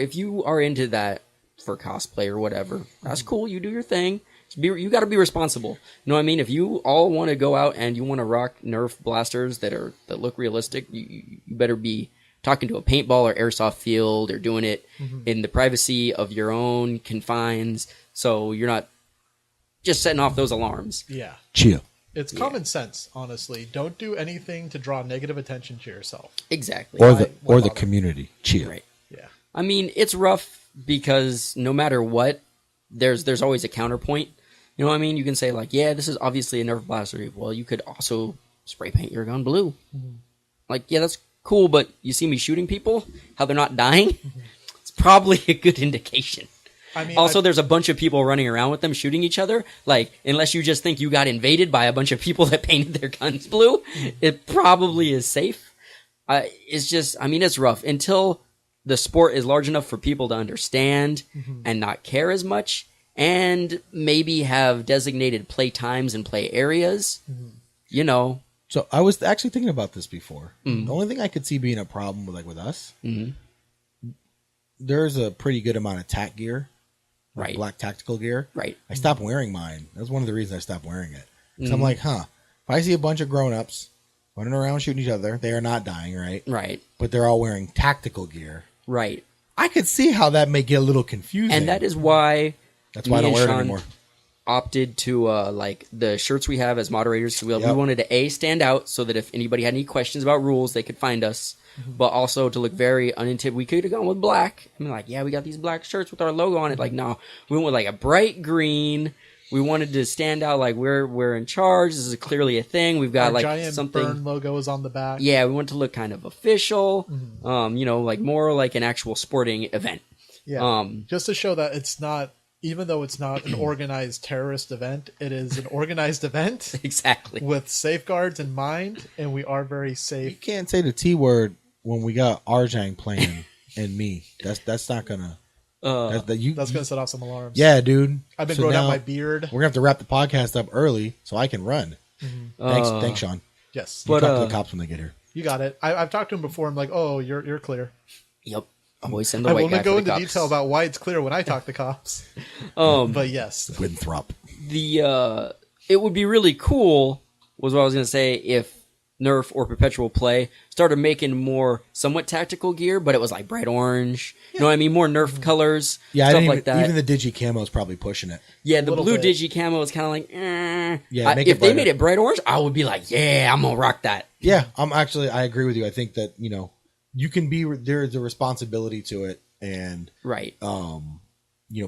into that for cosplay or whatever, that's cool. You do your thing. You got to be responsible. You know what I mean? If you all want to go out and you want to rock Nerf blasters that look realistic, you better be talking to a paintball or airsoft field or doing it in the privacy of your own confines. So you're not just setting off those alarms.
Yeah.
Chill.
It's common sense, honestly. Don't do anything to draw negative attention to yourself.
Exactly.
Or the community. Chill.
Right.
Yeah.
I mean, it's rough because no matter what, there's always a counterpoint. You know what I mean? You can say, like, yeah, this is obviously a Nerf blaster. Well, you could also spray paint your gun blue. Like, yeah, that's cool, but you see me shooting people, how they're not dying? It's probably a good indication. I mean, also, there's a bunch of people running around with them shooting each other. Like, unless you just think you got invaded by a bunch of people that painted their guns blue, it probably is safe. It's just, I mean, it's rough. Until the sport is large enough for people to understand and not care as much, and maybe have designated play times and play areas,
So I was actually thinking about this before. The only thing I could see being a problem with us, there's a pretty good amount of tack gear.
Right.
Black tactical gear.
Right.
I stopped wearing mine. That's one of the reasons I stopped wearing it. So I'm like, if I see a bunch of grown-ups running around shooting each other, they are not dying, right?
Right.
But they're all wearing tactical gear.
Right.
I could see how that may get a little confusing.
And that is why
I don't wear it anymore.
Opted to like the shirts we have as moderators. So we wanted to stand out so that if anybody had any questions about rules, they could find us. But also to look very unintimidating. We could have gone with black. I mean, like, yeah, we got these black shirts with our logo on it. Like, no, we went with like a bright green. We wanted to stand out like we're in charge. This is clearly a thing. We've got
our
like
giant
something.
burn logo is on the back.
Yeah, we want to look kind of official. Like more like an actual sporting event.
Yeah. Just to show that it's not. Even though it's not an organized terrorist event, it is an organized event.
Exactly.
With safeguards in mind, and we are very safe.
You can't say the T word when we got Arjang playing and me. That's not gonna. That's gonna
set off some alarms.
Yeah, dude.
I've been growing out my beard.
We're gonna have to wrap the podcast up early so I can run. Thanks, Sean.
Yes.
You talk to the cops when they get here.
You got it. I've talked to him before. I'm like, oh, you're clear.
Yep. Always send the
I
white
won't
guy
go
for
into
the cops.
detail about why it's clear when I talk to cops. But yes.
Winthrop.
It would be really cool, was what I was going to say, if Nerf or Perpetual Play started making more somewhat tactical gear, but it was like bright orange. You know what I mean? More Nerf colors,
Yeah,
stuff
I
like that.
even the Digi Camo is probably pushing it.
Yeah, the
Little
blue
bit.
Digi Camo is kind of like,
Yeah, make
if
it
they
brighter.
made it bright orange, I would be like, yeah, I'm going to rock that.
Yeah, I agree with you. I think that, you can be, there's a responsibility to it, and
Right.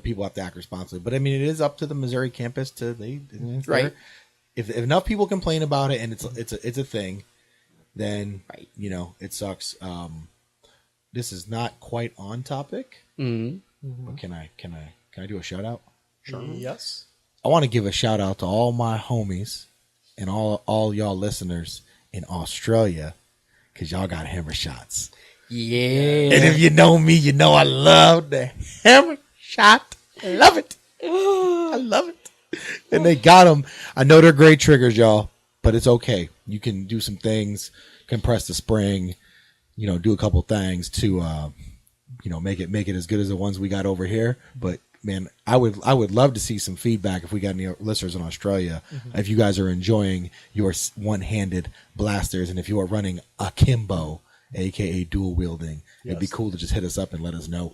people have to act responsibly. But I mean, it is up to the Missouri campus to
Right.
If enough people complain about it and it's a thing, then
Right.
it sucks. This is not quite on topic.
Mhm.
But can I do a shout out?
Sure. Yes.
I want to give a shout out to all my homies and all y'all listeners in Australia, because y'all got hammer shots.
Yeah.
And if you know me, you know I love the hammer shot. I love it. I love it. And they got them. I know they're great triggers, y'all, but it's okay. You can do some things, compress the spring, do a couple things to, make it as good as the ones we got over here. But man, I would love to see some feedback if we got any listeners in Australia. If you guys are enjoying your one-handed blasters, and if you are running akimbo, aka dual wielding, it'd be cool to just hit us up and let us know.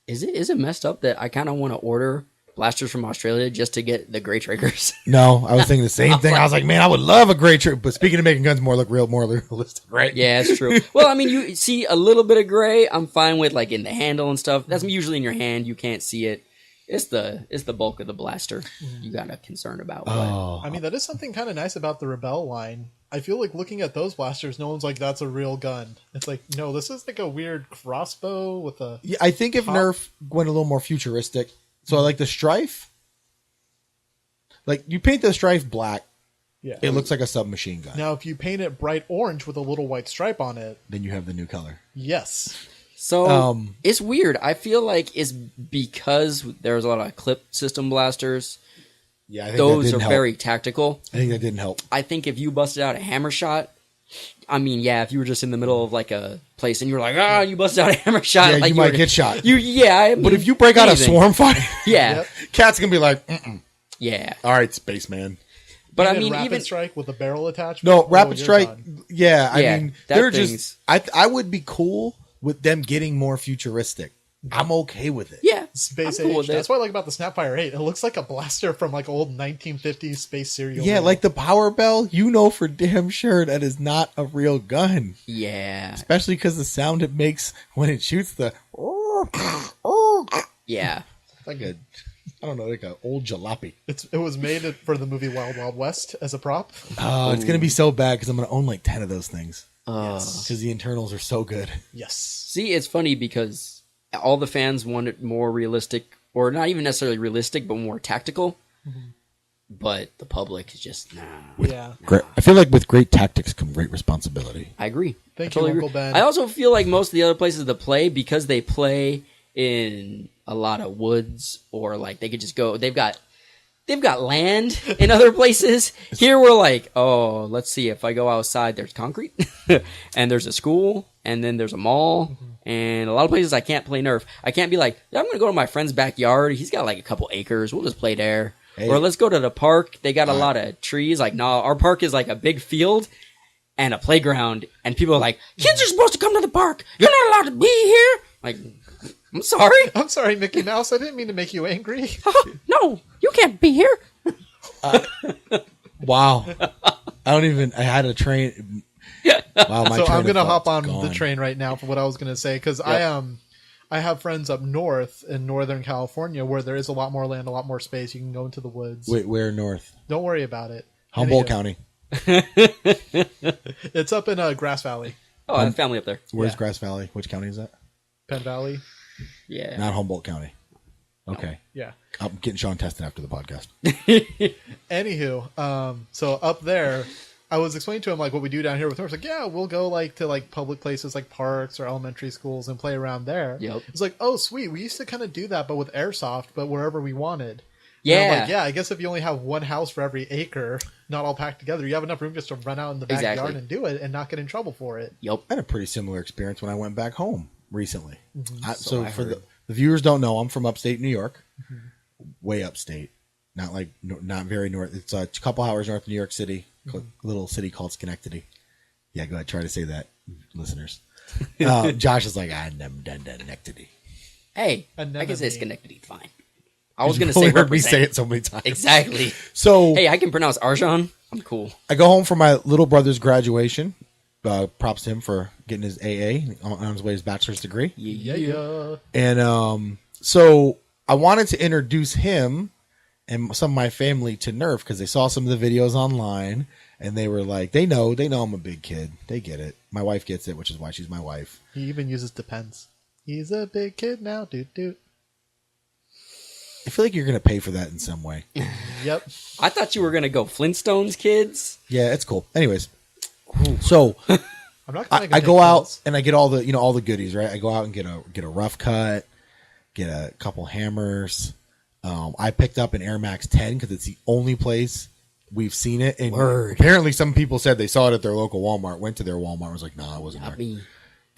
Is it messed up that I kind of want to order blasters from Australia just to get the gray triggers?
No, I was thinking the same thing. I was like, man, I would love a great trigger. But speaking of making guns more realistic, right?
Yeah, it's true. Well, I mean, you see a little bit of gray, I'm fine with, like in the handle and stuff. That's usually in your hand. You can't see it. It's the bulk of the blaster you got a concern about.
Oh,
I mean, that is something kind of nice about the Rebel line. I feel like looking at those blasters, no one's like, that's a real gun. It's like, no, this is like a weird crossbow with a...
yeah, I think if
Top.
Nerf went a little more futuristic, so I like the Strife. Like, you paint the Strife black,
Yeah.
it looks like a submachine gun.
Now, if you paint it bright orange with a little white stripe on it,
Then you have the new color.
yes.
So it's weird. I feel like it's because there's a lot of clip system blasters.
Yeah, I think
Those
that
are
didn't
very
help.
tactical.
I think that didn't help.
I think if you busted out a hammer shot, I mean, yeah, if you were just in the middle of like a place and you were like, you busted out a hammer shot,
Yeah,
like
you might
were-
get shot.
I mean,
But if you break out a
anything.
swarm fire,
yeah,
Yep.
Cat's gonna be like, mm-mm.
yeah.
All right, spaceman.
But I
And
mean,
rapid
even
strike with a barrel attachment.
No,
Oh,
rapid
you're
strike.
done.
Yeah, I
Yeah,
mean,
that
they're
thing's-
just. I would be cool with them getting more futuristic. I'm okay with it.
yeah,
Space
I'm cool
age.
with
That's
it.
what I like about the Snapfire 8. It looks like a blaster from like old 1950s space serial.
Yeah,
mail.
like the Power Bell. You know for damn sure that is not a real gun,
Yeah,
especially because the sound it makes when it shoots the.
yeah.
Like a, I don't know, like an old jalopy.
it was made for the movie Wild Wild West as a prop.
Oh, it's gonna be so bad because I'm gonna own like 10 of those things
Yes.
because the internals are so good.
Yes.
See, it's funny because all the fans want it more realistic, or not even necessarily realistic, but more tactical. But the public is just nah.
Yeah.
Great. I feel like with great tactics come great responsibility.
I agree.
Thank
I
you,
agree.
Uncle Ben.
I also feel like most of the other places that play, because they play in a lot of woods, or like they could just go. They've got land in other places. Here we're like, oh, let's see. If I go outside, there's concrete, and there's a school, and then there's a mall, and a lot of places I can't play Nerf. I can't be like, I'm gonna go to my friend's backyard. He's got like a couple acres. We'll just play there.
Hey.
Or let's go to the park. They got a lot of trees. Like, no, our park is like a big field and a playground, and people are like, kids are supposed to come to the park. You're not allowed to be here. Like, I'm sorry.
I'm sorry, Mickey Mouse. I didn't mean to make you angry.
No, you can't be here.
Wow. I had a train. Wow, my
So
train
I'm gonna
of
hop
thought's
on the
gone.
train right now for what I was gonna say, because I have friends up north in Northern California where there is a lot more land, a lot more space. You can go into the woods.
Wait, where north?
Don't worry about it.
Humboldt
Anyhow,
County.
It's up in Grass Valley,
Oh, I have family up there.
Where's
Yeah.
Grass Valley? Which county is that?
Penn Valley.
Yeah.
Not Humboldt County. Okay.
Yeah.
I'm getting Sean tested after the podcast.
Anywho, so up there, I was explaining to him like what we do down here with Nerf. Like, yeah, we'll go like to like public places like parks or elementary schools and play around there.
Yep.
It's like, oh sweet, we used to kind of do that, but with airsoft, but wherever we wanted. And I'm
Yeah.
like, yeah, I guess if you only have one house for every acre, not all packed together, you have enough room just to run out in the backyard
Exactly.
and do it and not get in trouble for it.
Yep.
I had a pretty similar experience when I went back home. recently.
So I
for
heard.
the viewers don't know, I'm from upstate New York, way upstate, not very north. It's a couple hours north of New York City, a little city called Schenectady. Yeah, go ahead, try to say that, listeners. Josh is like, I'm Schenectady.
Hey, I can say Schenectady fine. I was going to
You've
say
only heard me
represent.
say it so many times.
Exactly.
So
Hey, I can pronounce Arjan. I'm cool.
I go home for my little brother's graduation. Props to him for getting his AA on his way to his bachelor's degree.
Yeah.
And so I wanted to introduce him and some of my family to Nerf because they saw some of the videos online and they were like, they know I'm a big kid. They get it. My wife gets it, which is why she's my wife.
He even uses depends. He's a big kid now, dude.
I feel like you're going to pay for that in some way.
Yep.
I thought you were going to go Flintstones kids.
Yeah, it's cool. Anyways, so
I'm not gonna
I go out and I get all the goodies, right? I go out and get a rough cut, get a couple hammers. I picked up an Air Max 10 because it's the only place we've seen it. And apparently some people said they saw it at their local Walmart, went to their Walmart and was like, nah, it wasn't
Not
there.
me.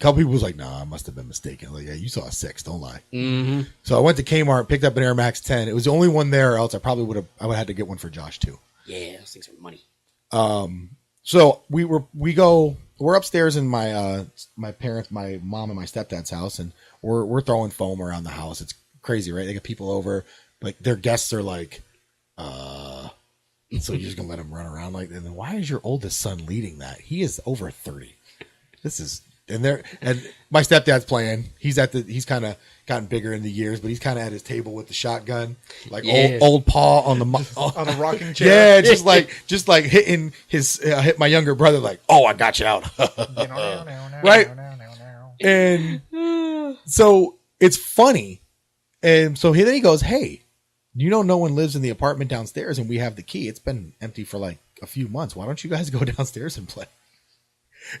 A couple people was like, nah, I must have been mistaken. Like, yeah, you saw a 6, don't lie.
Mm-hmm.
So I went to Kmart, picked up an Air Max 10. It was the only one there, or else I probably would have had to get one for Josh too.
Yeah, those things are money.
So we're upstairs in my parents, my mom and my stepdad's house, and we're throwing foam around the house. It's crazy, right? They get people over, like their guests are like, so you're just gonna let them run around like, and then why is your oldest son leading that? He is over 30. And my stepdad's playing. He's kind of gotten bigger in the years, but he's kind of at his table with the shotgun, like old Pa on
on a rocking chair.
Yeah, just like hitting hit my younger brother, like, oh, I got you out, right? And so it's funny, and so then he goes, "Hey, no one lives in the apartment downstairs, and we have the key. It's been empty for like a few months. Why don't you guys go downstairs and play?"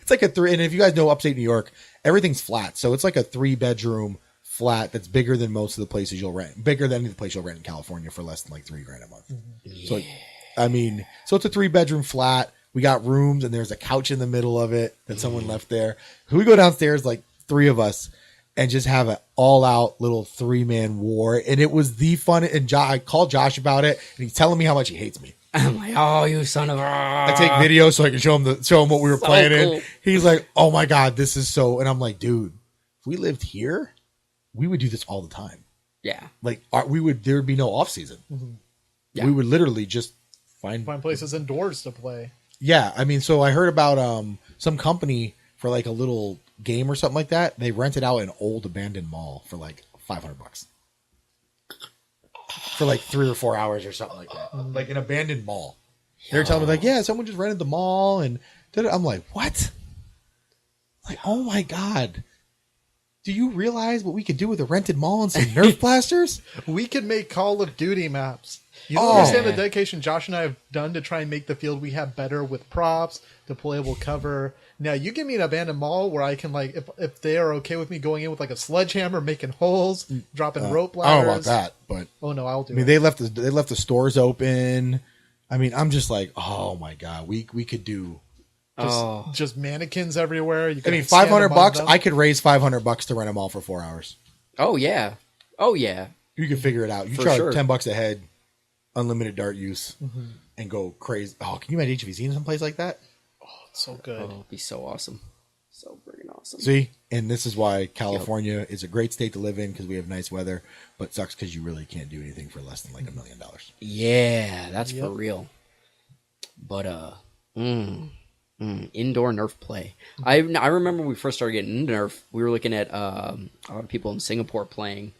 It's like and if you guys know upstate New York, everything's flat. So it's like a 3-bedroom flat that's bigger than most of the places you'll rent. Bigger than any place you'll rent in California for less than like $3,000 a month. Yeah. So it's a 3-bedroom flat. We got rooms and there's a couch in the middle of it that someone left there. We go downstairs, like 3 of us, and just have an all-out little 3-man war. And it was the fun. And I called Josh about it, and he's telling me how much he hates me.
I'm like, oh, you son of a...
I take videos so I can show him what we were playing in. He's like, oh my God, this is so... And I'm like, dude, if we lived here, we would do this all the time.
Yeah.
Like, there would be no off season.
Mm-hmm.
Yeah.
We would literally just find
places indoors to play.
Yeah. I mean, so I heard about some company for like a little game or something like that. They rented out an old abandoned mall for like $500. For like 3 or 4 hours or something like that. Like an abandoned mall. They're telling me like, yeah, someone just rented the mall. And I'm like, what? Like, oh my God. Do you realize what we could do with a rented mall and some Nerf blasters?
We could make Call of Duty maps. You don't understand the dedication Josh and I have done to try and make the field we have better with props, deployable cover. Now, you give me an abandoned mall where I can, like, if they are okay with me going in with, like, a sledgehammer, making holes, dropping rope ladders.
I don't know about that, but...
Oh, no, I'll do it.
I mean, they left the stores open. I mean, I'm just like, oh, my God. We could do...
Just mannequins everywhere. You
I mean, $500, I could raise $500 to rent a mall for 4 hours.
Oh, yeah. Oh, yeah.
You can figure it out. You charge $10 a head, unlimited dart use, and go crazy. Oh, can you imagine HVZ in some place like that?
So good.
Oh, it'd be so awesome. So freaking awesome.
See? And this is why California is a great state to live in because we have nice weather, but sucks because you really can't do anything for less than like $1 million.
Yeah, that's for real. But, indoor Nerf play. I remember when we first started getting into Nerf, we were looking at a lot of people in Singapore playing,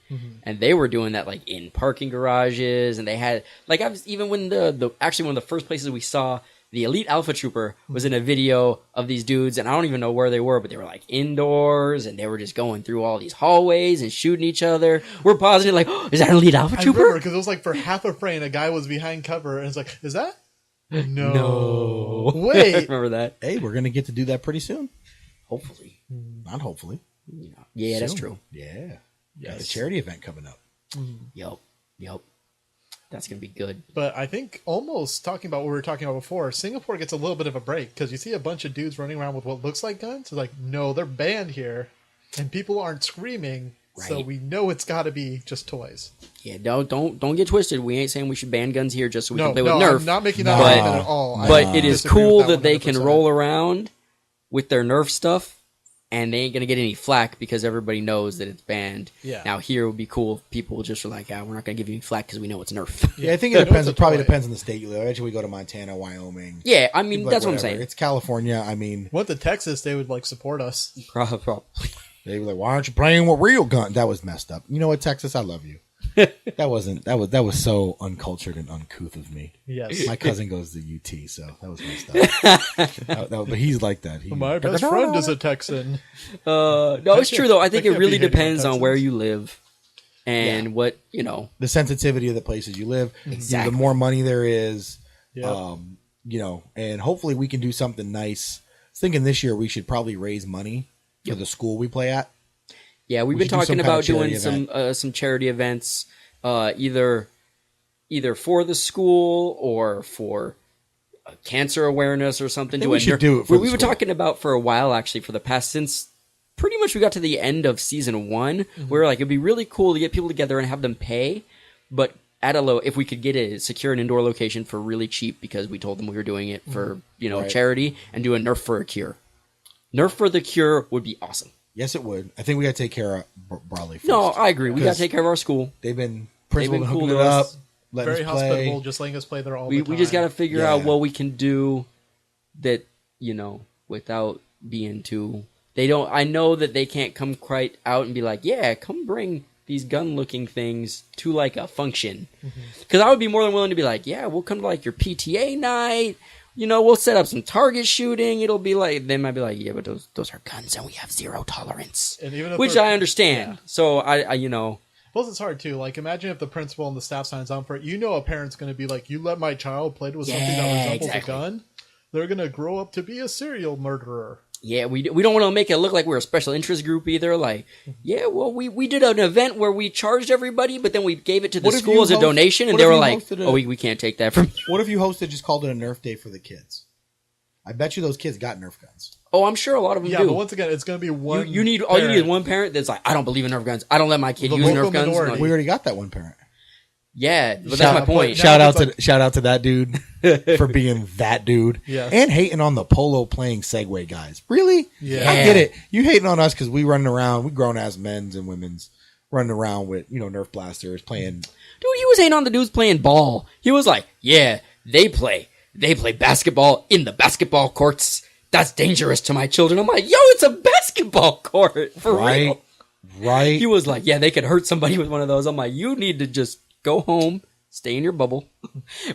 and they were doing that like in parking garages, and they had like even when actually one of the first places we saw the Elite Alpha Trooper was in a video of these dudes, and I don't even know where they were, but they were like indoors, and they were just going through all these hallways and shooting each other. We're pausing like, oh, is that an Elite Alpha Trooper?
I remember because it was like for half a frame, a guy was behind cover, and it's like, is that? No. Wait.
I remember that.
Hey, we're going to get to do that pretty soon.
Hopefully.
Not hopefully.
Yeah,
soon.
that's true.
Yeah. Got a charity event coming up.
Yep. That's going to be good.
But I think almost talking about what we were talking about before, Singapore gets a little bit of a break because you see a bunch of dudes running around with what looks like guns. It's like, no, they're banned here. And people aren't screaming, so
Right.
we know it's got to be just toys.
Yeah, don't get twisted. We ain't saying we should ban guns here just so we can play with
no,
Nerf.
I'm not making that
No.
argument at all.
But
I
it is
disagree with
cool that they can
100%.
roll around with their Nerf stuff, and they ain't gonna get any flack because everybody knows that it's banned.
Yeah.
Now here it would be cool if people just were like, "Yeah, we're not gonna give you any flack because we know it's Nerf."
Yeah, I think
Yeah,
it depends.
it's a
It probably
toy.
depends on the state you live. Eventually, we go to Montana, Wyoming.
Yeah, I mean
Like,
that's what I'm
whatever.
saying.
It's California. I mean,
Went to Texas, they would like support us.
Probably.
they were like, "Why aren't you playing with real guns?" That was messed up. You know what, Texas? I love you. That was so uncultured and uncouth of me.
Yes.
My cousin goes to UT, so that was messed up. But he's like that.
My best friend is a Texan.
No, it's true though. I think
They
it
can't
really
be hitting
depends on
Texans.
where you live and what
The sensitivity of the places you live.
Exactly.
The more money there is,
Yep.
and hopefully we can do something nice. I was thinking this year we should probably raise money for the school we play at.
Yeah, we've
We
been
should do some
talking
kind of
about doing
charity
some charity events, either for the school or for cancer awareness or something.
I think we should do it for
we
the
were
school.
talking about for a while actually for the past since pretty much we got to the end of season 1.
Mm-hmm.
We were like it'd be really cool to get people together and have them pay, but at a low if we could get a secure an indoor location for really cheap because we told them we were doing it for
Right.
charity and do a Nerf for a cure. Nerf for the cure would be awesome.
Yes, it would. I think we got to take care of Brawley first.
No, I agree. We got
Because
to take care of our school.
they've been principal
been
hooking
cool
it
to
up,
us.
letting
Very
us play.
hospitable, just letting us play there all
We
the time.
just got to figure out
Yeah.
what we can do that, without being too. They don't. I know that they can't come quite out and be like, yeah, come bring these gun-looking things to like a function. Because I would be more than willing to be like, yeah, we'll come to like your PTA night. We'll set up some target shooting. It'll be like they might be like, yeah, but those are guns and we have zero tolerance,
And even if
which
they're-
I understand.
Yeah.
So I
Plus, it's hard too. Like, imagine if the principal and the staff signs on for it. A parent's going to be like, "You let my child play with something that
Yeah,
resembles
exactly.
a gun." They're going to grow up to be a serial murderer.
Yeah, we don't want to make it look like we're a special interest group either. Like, yeah, well, we did an event where we charged everybody, but then we gave it to the
What if
school
you
as a
host-
donation, and
what
they
if
were
you
like,
hosted a-
oh, we can't take that from you.
What if you hosted just called it a Nerf day for the kids? I bet you those kids got Nerf guns.
Oh, I'm sure a lot of them
Yeah,
do.
but once again, it's going to be one.
you need all you need is
parent.
one parent that's like, I don't believe in Nerf guns. I don't let my kid
The
use
local
Nerf guns.
minority.
Like,
We already got that one parent.
yeah, but
Shout-
that's my point.
Now
Shout
it's
out
like-
shout out to that dude for being that dude.
Yes.
And hating on the polo playing Segway guys. Really?
Yeah.
I get it. You hating on us because we running around, we grown ass men's and women's running around with, Nerf blasters playing.
Dude, he was hating on the dudes playing ball. He was like, yeah, they play basketball in the basketball courts. That's dangerous to my children. I'm like, yo, it's a basketball court for real.
Right.
He was like, yeah, they could hurt somebody with one of those. I'm like, you need to just go home, stay in your bubble.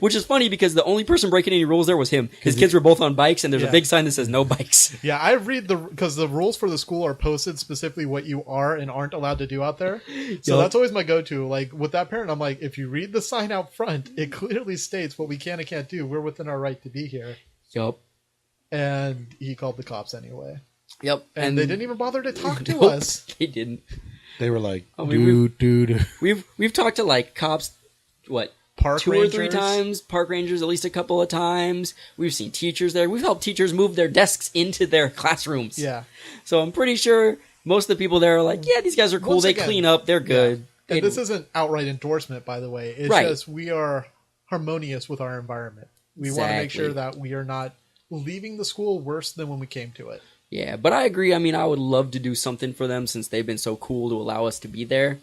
Which is funny because the only person breaking any rules there was him. His kids were both on bikes, and there's a
Yeah.
big sign that says no bikes.
Yeah, I read because the rules for the school are posted specifically what you are and aren't allowed to do out there. So
Yup.
that's always my go-to. Like with that parent, I'm like, if you read the sign out front, it clearly states what we can and can't do. We're within our right to be here.
Yup.
And he called the cops anyway.
Yep.
And they didn't even bother to talk to
Nope,
us.
They didn't.
They were like,
I mean,
dude.
We've talked to like cops, what,
Park
2
rangers.
or 3 times, park rangers at least a couple of times. We've seen teachers there. We've helped teachers move their desks into their classrooms.
Yeah.
So I'm pretty sure most of the people there are like, yeah, these guys are cool.
Once
They
again,
clean up. They're good.
And
They-
this isn't outright endorsement, by the way. It's
Right.
just we are harmonious with our environment. We want to make
Exactly.
sure that we are not leaving the school worse than when we came to it.
Yeah, but I agree. I mean, I would love to do something for them since they've been so cool to allow us to be there.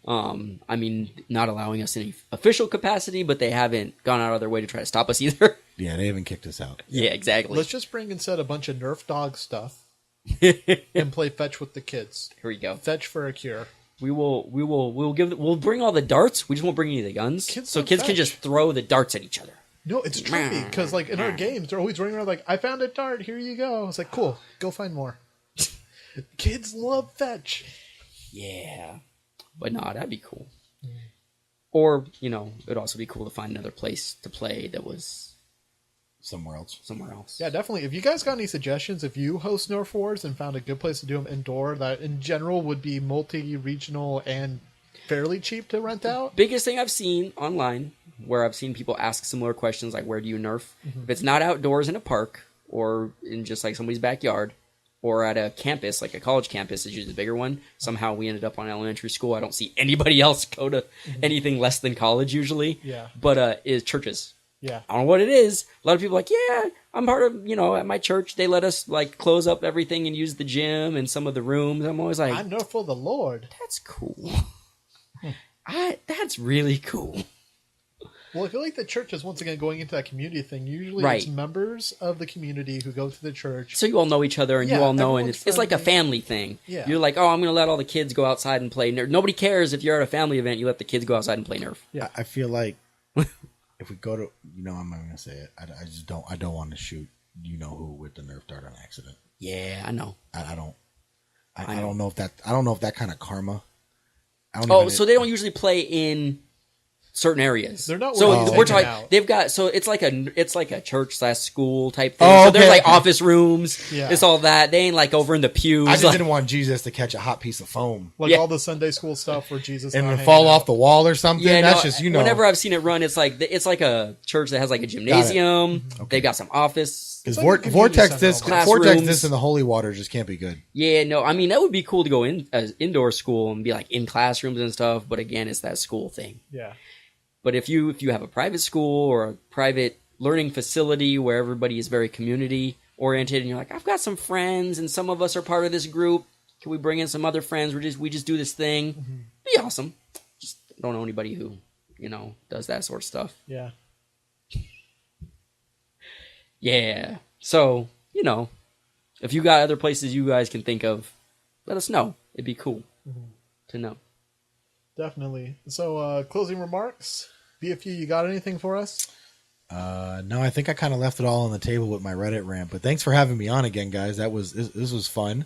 I mean, not allowing us in any official capacity, but they haven't gone out of their way to try to stop us either.
Yeah, they haven't kicked us out.
Yeah, exactly.
Let's just bring instead a bunch of Nerf dog stuff and play fetch with the kids.
Here we go.
Fetch for a cure.
We'll bring all the darts. We just won't bring any of the guns,
Kids
so
love
kids can
fetch.
just throw the darts at each other.
No, it's trippy because like in our games, they're always running around like, "I found a dart. Here you go." It's like, cool. Go find more. Kids love fetch.
Yeah, but no, that'd be cool. Or it'd also be cool to find another place to play that was
Somewhere else.
somewhere else.
Yeah, definitely. If you guys got any suggestions, if you host Nerf Wars and found a good place to do them indoor, that in general would be multi-regional and fairly cheap to rent out.
Biggest thing I've seen online where I've seen people ask similar questions like, where do you Nerf? If it's not outdoors in a park or in just like somebody's backyard, or at a campus, like a college campus is usually the bigger one. Somehow we ended up on elementary school. I don't see anybody else go to anything less than college usually.
Yeah.
But is churches.
Yeah.
I don't know what it is. A lot of people are like, yeah, I'm part of, at my church, they let us like close up everything and use the gym and some of the rooms. I'm always like,
I'm Nerf for the Lord.
That's cool. That's really cool.
Well, I feel like the church is once again going into that community thing. Usually
Right.
it's members of the community who go to the church.
So you all know each other and
Yeah,
you all know, and
everyone's
it's like a
friendly.
family thing.
Yeah.
You're like, oh, I'm going to let all the kids go outside and play Nerf. Nobody cares if you're at a family event, you let the kids go outside and play Nerf.
Yeah.
I feel like if we go to, I'm not gonna say it. I just don't. I don't want to shoot who with the Nerf dart on accident.
Yeah, I know.
I don't.
I
I
know.
don't know if that. I don't know if that kind of karma. I don't
Oh,
even-
so they don't usually play in certain areas.
They're not
So
where they're
we're
hanging
talking.
out.
They've got it's like a church/school type thing.
Oh,
So there's
okay,
like
okay.
office rooms.
Yeah.
It's all that. They ain't like over in the pews.
I just
like,
didn't want Jesus to catch a hot piece of foam
Like
Yeah.
all the Sunday school stuff where Jesus
and
not
then
hanging
fall
out.
off the wall or something.
Yeah,
That's
no,
just
Whenever I've seen it run, it's like a church that has like a gymnasium. They've got some office.
because
It's like a community
vortex
center
this,
almost.
vortex
Classrooms.
this, and the holy water just can't be good.
Yeah, no, I mean that would be cool to go in as indoor school and be like in classrooms and stuff. But again, it's that school thing.
Yeah.
But if you have a private school or a private learning facility where everybody is very community oriented, and you're like, I've got some friends, and some of us are part of this group. Can we bring in some other friends? We just do this thing. Be awesome. Just don't know anybody who does that sort of stuff.
Yeah.
Yeah. So if you got other places you guys can think of, let us know. It'd be cool to know.
Definitely. So, closing remarks. B.F.U, you got anything for us?
No, I think I kind of left it all on the table with my Reddit rant. But thanks for having me on again, guys. This was fun.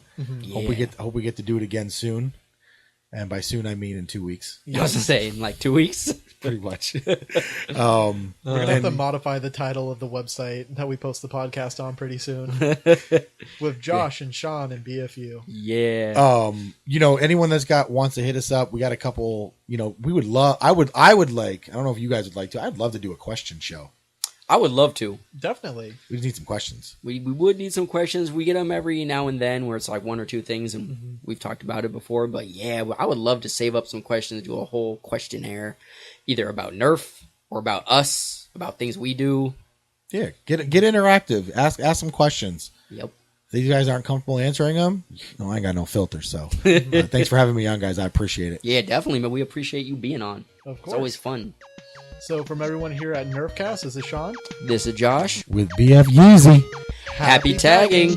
Hope we get to do it again soon. And by soon, I mean in 2 weeks,
I was gonna say in like 2 weeks.
pretty much.
We're going to have to
and-
modify the title of the website that we post the podcast on pretty soon. With Josh and Shawn and B.F.U.
Yeah.
Anyone wants to hit us up, we got a couple. We would love. I would like. I don't know if you guys would like to. I'd love to do a question show.
I would love to.
Definitely.
We just need some questions.
We would need some questions. We get them every now and then where it's like one or two things, and we've talked about it before. But yeah, I would love to save up some questions, do a whole questionnaire, either about Nerf or about us, about things we do.
Yeah, get interactive. Ask some questions.
Yep.
If these guys aren't comfortable answering them, I ain't got no filter. So thanks for having me on, guys. I appreciate it.
Yeah, definitely, man. We appreciate you being on.
Of course.
It's always fun.
So, from everyone here at Nerfcast, this is Shawn.
This is Josh.
With BF Yeezy.
Happy tagging.